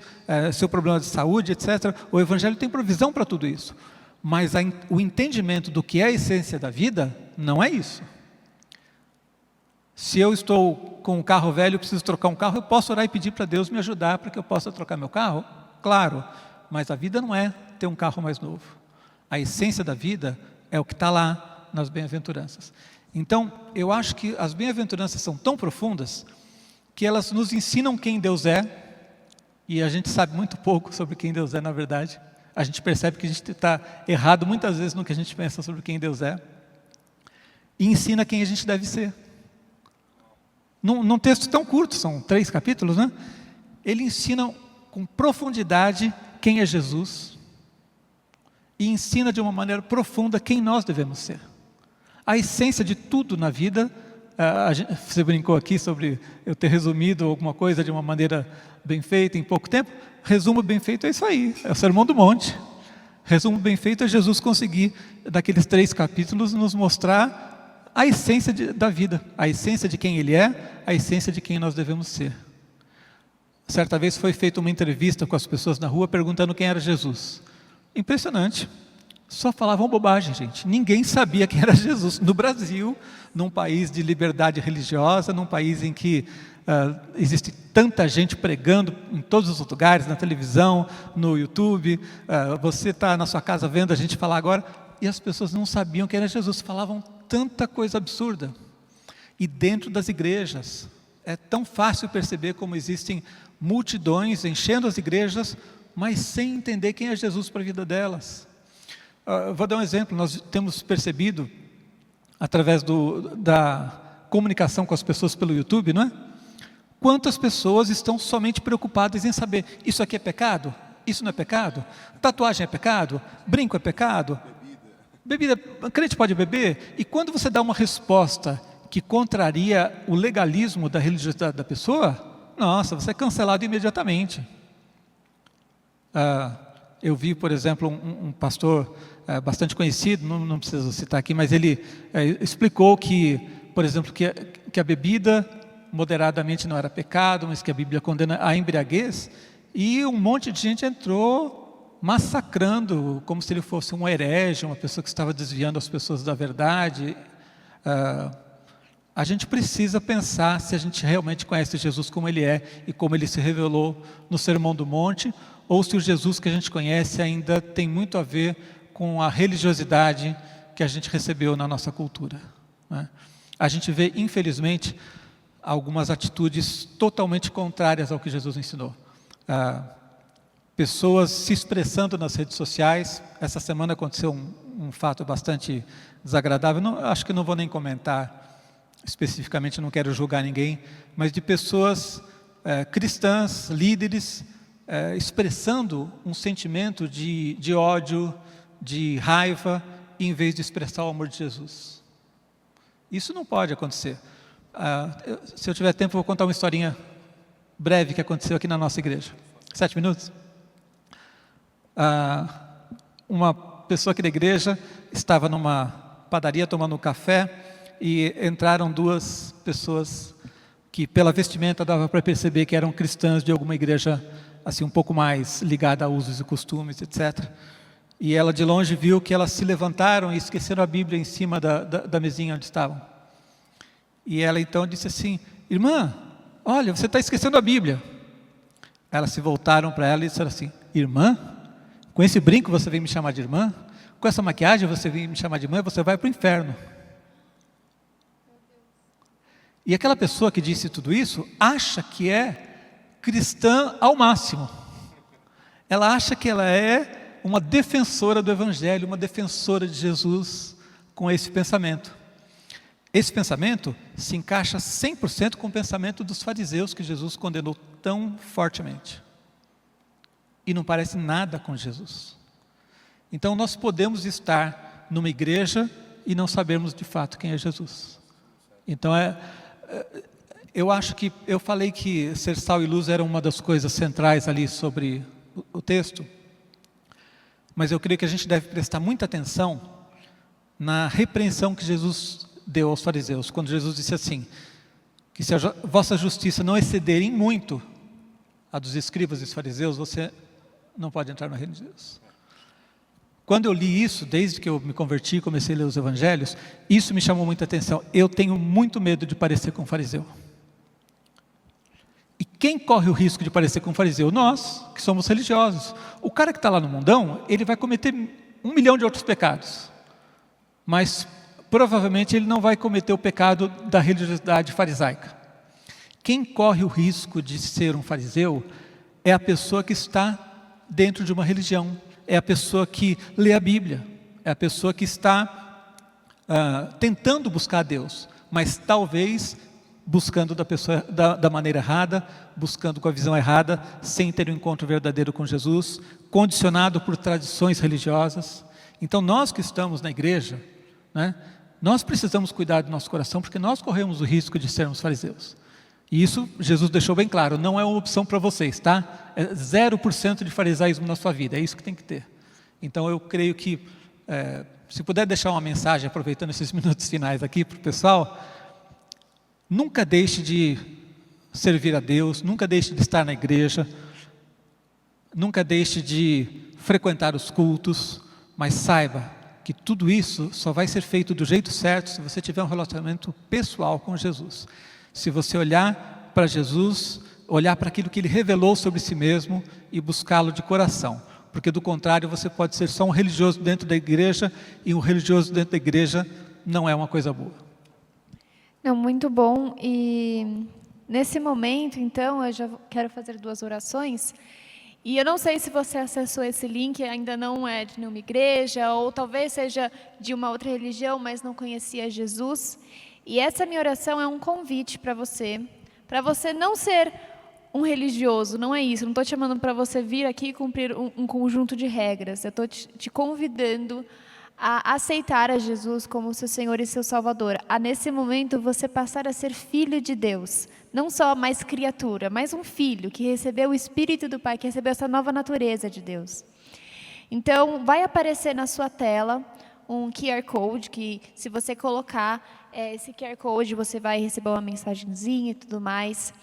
seu problema de saúde, etc. O Evangelho tem provisão para tudo isso. Mas o entendimento do que é a essência da vida não é isso. Se eu estou com um carro velho, preciso trocar um carro, eu posso orar e pedir para Deus me ajudar para que eu possa trocar meu carro? Claro, mas a vida não é ter um carro mais novo. A essência da vida é o que está lá nas bem-aventuranças. Então, eu acho que as bem-aventuranças são tão profundas que elas nos ensinam quem Deus é, e a gente sabe muito pouco sobre quem Deus é, na verdade. A gente percebe que a gente está errado muitas vezes no que a gente pensa sobre quem Deus é, e ensina quem a gente deve ser. Num texto tão curto, são 3 capítulos, né? Ele ensina com profundidade quem é Jesus e ensina de uma maneira profunda quem nós devemos ser. A essência de tudo na vida, você brincou aqui sobre eu ter resumido alguma coisa de uma maneira bem feita em pouco tempo. Resumo bem feito é isso aí, é o Sermão do Monte. Resumo bem feito é Jesus conseguir, daqueles 3 capítulos, nos mostrar a essência da vida, a essência de quem Ele é, a essência de quem nós devemos ser. Certa vez foi feita uma entrevista com as pessoas na rua perguntando quem era Jesus. Impressionante. Só falavam bobagem, gente. Ninguém sabia quem era Jesus. No Brasil, num país de liberdade religiosa, num país em que existe tanta gente pregando em todos os lugares, na televisão, no YouTube, você está na sua casa vendo a gente falar agora, e as pessoas não sabiam quem era Jesus, falavam tanta coisa absurda. E dentro das igrejas, é tão fácil perceber como existem multidões enchendo as igrejas, mas sem entender quem é Jesus para a vida delas. Vou dar um exemplo, nós temos percebido, através da comunicação com as pessoas pelo YouTube, não é? Quantas pessoas estão somente preocupadas em saber, isso aqui é pecado? Isso não é pecado? Tatuagem é pecado? Brinco é pecado? Bebida, crente pode beber? E quando você dá uma resposta que contraria o legalismo da religiosidade da pessoa, nossa, você é cancelado imediatamente. Eu vi, por exemplo, um pastor bastante conhecido, não preciso citar aqui, mas ele explicou que, por exemplo, que a bebida moderadamente não era pecado, mas que a Bíblia condena a embriaguez, e um monte de gente entrou massacrando, como se ele fosse um herege, uma pessoa que estava desviando as pessoas da verdade. A gente precisa pensar se a gente realmente conhece Jesus como Ele é e como Ele se revelou no Sermão do Monte, ou se o Jesus que a gente conhece ainda tem muito a ver com a religiosidade que a gente recebeu na nossa cultura, né? A gente vê, infelizmente, algumas atitudes totalmente contrárias ao que Jesus ensinou. Pessoas se expressando nas redes sociais. Essa semana aconteceu um fato bastante desagradável, acho que não vou nem comentar especificamente, não quero julgar ninguém, mas de pessoas cristãs, líderes, expressando um sentimento de ódio, de raiva, em vez de expressar o amor de Jesus. Isso não pode acontecer. Se eu tiver tempo, eu vou contar uma historinha breve que aconteceu aqui na nossa igreja. 7 minutos? Uma pessoa aqui da igreja estava numa padaria tomando um café e entraram 2 pessoas que pela vestimenta dava para perceber que eram cristãs de alguma igreja assim um pouco mais ligada a usos e costumes, etc. E ela de longe viu que elas se levantaram e esqueceram a Bíblia em cima da mesinha onde estavam. E ela então disse assim: irmã, olha, você está esquecendo a Bíblia. Elas se voltaram para ela e disseram assim: irmã, com esse brinco você vem me chamar de irmã? Com essa maquiagem você vem me chamar de irmã? Você vai para o inferno. E aquela pessoa que disse tudo isso acha que é cristã ao máximo. Ela acha que ela é uma defensora do Evangelho, uma defensora de Jesus com esse pensamento. Esse pensamento se encaixa 100% com o pensamento dos fariseus que Jesus condenou tão fortemente. E não parece nada com Jesus. Então nós podemos estar numa igreja e não sabermos de fato quem é Jesus. Então eu acho que eu falei que ser sal e luz era uma das coisas centrais ali sobre o texto, mas eu creio que a gente deve prestar muita atenção na repreensão que Jesus deu aos fariseus, quando Jesus disse assim, que se a vossa justiça não exceder em muito a dos escribas e dos fariseus, você não pode entrar no reino de Deus. Quando eu li isso, desde que eu me converti e comecei a ler os evangelhos, isso me chamou muita atenção. Eu tenho muito medo de parecer com um fariseu. E quem corre o risco de parecer com um fariseu? Nós, que somos religiosos. O cara que está lá no mundão, ele vai cometer 1 milhão de outros pecados. Mas provavelmente ele não vai cometer o pecado da religiosidade farisaica. Quem corre o risco de ser um fariseu é a pessoa que está dentro de uma religião, é a pessoa que lê a Bíblia, é a pessoa que está tentando buscar a Deus, mas talvez buscando da maneira errada, buscando com a visão errada, sem ter um encontro verdadeiro com Jesus, condicionado por tradições religiosas. Então nós que estamos na igreja, né, nós precisamos cuidar do nosso coração, porque nós corremos o risco de sermos fariseus. E isso Jesus deixou bem claro, não é uma opção para vocês, tá? É 0% de farisaísmo na sua vida, é isso que tem que ter. Então eu creio que, se puder deixar uma mensagem, aproveitando esses minutos finais aqui para o pessoal, nunca deixe de servir a Deus, nunca deixe de estar na igreja, nunca deixe de frequentar os cultos, mas saiba que tudo isso só vai ser feito do jeito certo se você tiver um relacionamento pessoal com Jesus. Se você olhar para Jesus, olhar para aquilo que Ele revelou sobre si mesmo e buscá-lo de coração. Porque do contrário, você pode ser só um religioso dentro da igreja, e um religioso dentro da igreja não é uma coisa boa. Não, muito bom. E nesse momento, então, eu já quero fazer 2 orações. E eu não sei se você acessou esse link, ainda não é de nenhuma igreja, ou talvez seja de uma outra religião, mas não conhecia Jesus. E essa minha oração é um convite para você não ser um religioso, não é isso. Eu não estou te chamando para você vir aqui e cumprir um conjunto de regras. Eu estou te convidando a aceitar a Jesus como seu Senhor e seu Salvador, a nesse momento você passar a ser filho de Deus, não só mais criatura, mas um filho que recebeu o Espírito do Pai, que recebeu essa nova natureza de Deus. Então, vai aparecer na sua tela um QR Code, que se você colocar esse QR Code, você vai receber uma mensagenzinha e tudo mais.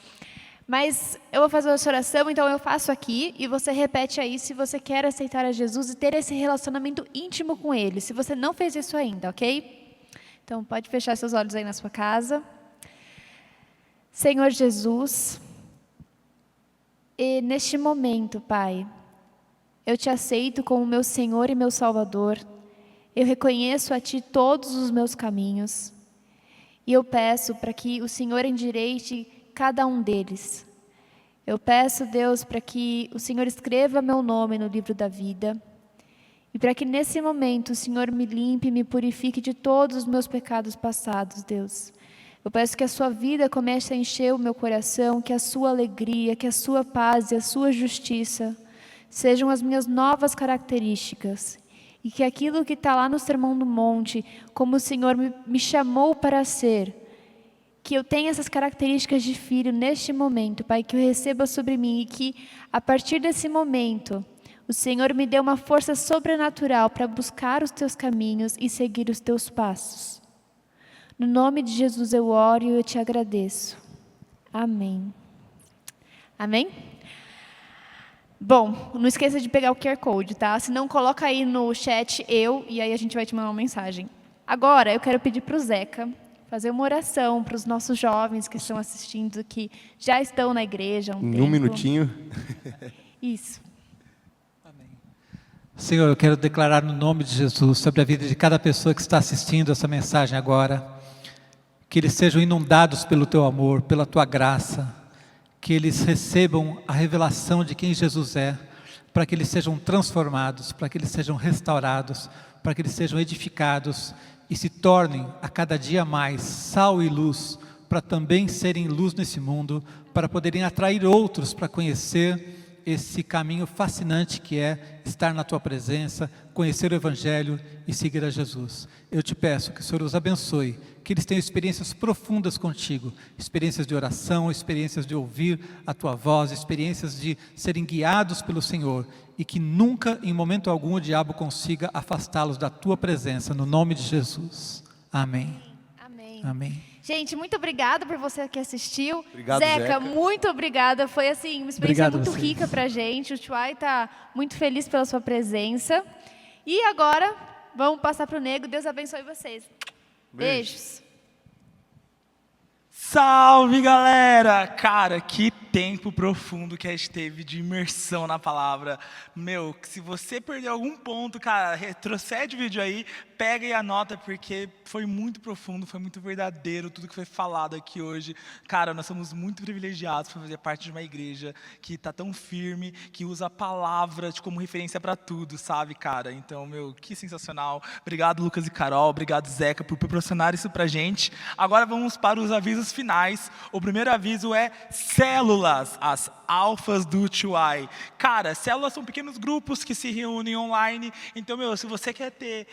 Mas eu vou fazer essa oração, então eu faço aqui e você repete aí se você quer aceitar a Jesus e ter esse relacionamento íntimo com Ele, se você não fez isso ainda, ok? Então pode fechar seus olhos aí na sua casa. Senhor Jesus, e neste momento, Pai, eu te aceito como meu Senhor e meu Salvador. Eu reconheço a Ti todos os meus caminhos e eu peço para que o Senhor endireite cada um deles. Eu peço, Deus, para que o Senhor escreva meu nome no livro da vida e para que nesse momento o Senhor me limpe e me purifique de todos os meus pecados passados, Deus. Eu peço que a sua vida comece a encher o meu coração, que a sua alegria, que a sua paz e a sua justiça sejam as minhas novas características e que aquilo que está lá no Sermão do Monte, como o Senhor me chamou para ser, que eu tenha essas características de filho neste momento, Pai, que eu receba sobre mim e que, a partir desse momento, o Senhor me dê uma força sobrenatural para buscar os Teus caminhos e seguir os Teus passos. No nome de Jesus eu oro e eu te agradeço. Amém. Amém? Bom, não esqueça de pegar o QR Code, tá? Se não, coloca aí no chat e aí a gente vai te mandar uma mensagem. Agora, eu quero pedir para o Zeca fazer uma oração para os nossos jovens que estão assistindo, que já estão na igreja há um tempo. Em um minutinho. Isso. Senhor, eu quero declarar no nome de Jesus sobre a vida de cada pessoa que está assistindo essa mensagem agora, que eles sejam inundados pelo Teu amor, pela Tua graça, que eles recebam a revelação de quem Jesus é, para que eles sejam transformados, para que eles sejam restaurados, para que eles sejam edificados e se tornem a cada dia mais sal e luz, para também serem luz nesse mundo, para poderem atrair outros para conhecer esse caminho fascinante que é estar na Tua presença, conhecer o Evangelho e seguir a Jesus. Eu te peço que o Senhor os abençoe, que eles tenham experiências profundas contigo, experiências de oração, experiências de ouvir a Tua voz, experiências de serem guiados pelo Senhor e que nunca, em momento algum, o diabo consiga afastá-los da Tua presença, no nome de Jesus. Amém. Amém. Amém. Gente, muito obrigada por você que assistiu. Obrigado, Zeca, muito obrigada. Foi assim, uma experiência Obrigado a muito vocês. rica pra gente. O Chuai está muito feliz pela sua presença. E agora, vamos passar para o Nego. Deus abençoe vocês. Beijos. Salve, galera! Cara, que tempo profundo que a gente teve de imersão na palavra. Meu, se você perdeu algum ponto, cara, retrocede o vídeo aí, pega e anota, porque foi muito profundo, foi muito verdadeiro tudo que foi falado aqui hoje. Cara, nós somos muito privilegiados por fazer parte de uma igreja que está tão firme, que usa a palavra como referência para tudo, sabe, cara? Então, meu, que sensacional. Obrigado, Lucas e Carol, obrigado, Zeca, por proporcionar isso pra gente. Agora vamos para os avisos finais. O primeiro aviso é células, as alfas do Chuai. Cara, células são pequenos grupos que se reúnem online. Então, meu, se você quer ter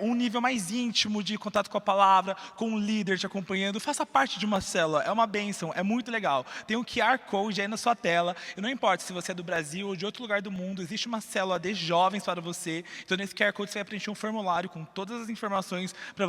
um nível mais íntimo de contato com a palavra, com um líder te acompanhando, faça parte de uma célula. É uma bênção, é muito legal. Tem um QR Code aí na sua tela. E não importa se você é do Brasil ou de outro lugar do mundo, existe uma célula de jovens para você. Então, nesse QR Code você vai preencher um formulário com todas as informações para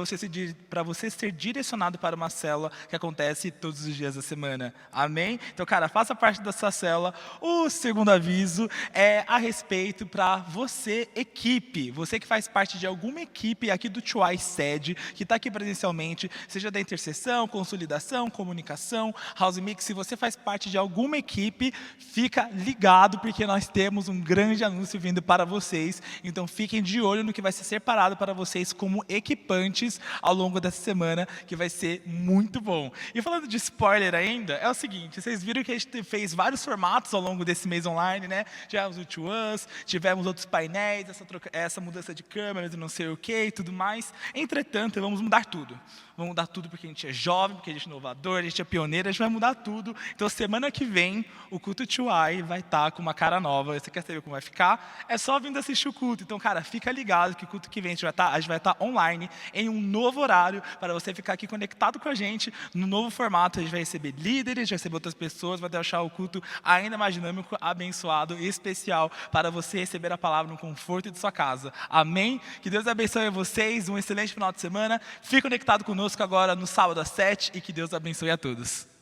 você ser direcionado para uma célula que acontece todos os dias da semana. Amém? Então, cara, faça parte dessa célula. O segundo aviso é a respeito para você, equipe. Você que faz parte de alguma equipe aqui do Chuai Sede, que está aqui presencialmente, seja da intercessão, consolidação, comunicação, house mix. Se você faz parte de alguma equipe, fica ligado, porque nós temos um grande anúncio vindo para vocês. Então, fiquem de olho no que vai ser separado para vocês como equipantes ao longo dessa semana, que vai ser muito bom. E falando de spoiler ainda, é o seguinte, vocês viram que a gente fez vários formatos ao longo desse mês online, né? Tivemos o To Us, tivemos outros painéis, essa mudança de câmeras e não sei o que e tudo mais. Entretanto, vamos mudar tudo. Vamos mudar tudo porque a gente é jovem, porque a gente é inovador, a gente é pioneiro, a gente vai mudar tudo. Então, semana que vem, o culto Tuai vai estar com uma cara nova. Você quer saber como vai ficar? É só vindo assistir o culto. Então, cara, fica ligado que o culto que vem a gente vai estar online, em um novo horário, para você ficar aqui conectado com a gente, no novo formato. A gente vai receber líderes, vai receber outras pessoas, vai deixar o culto ainda mais dinâmico, abençoado e especial, para você receber a palavra no conforto de sua casa. Amém? Que Deus abençoe vocês, um excelente final de semana. Fique conectado conosco agora no sábado às 7 e que Deus abençoe a todos.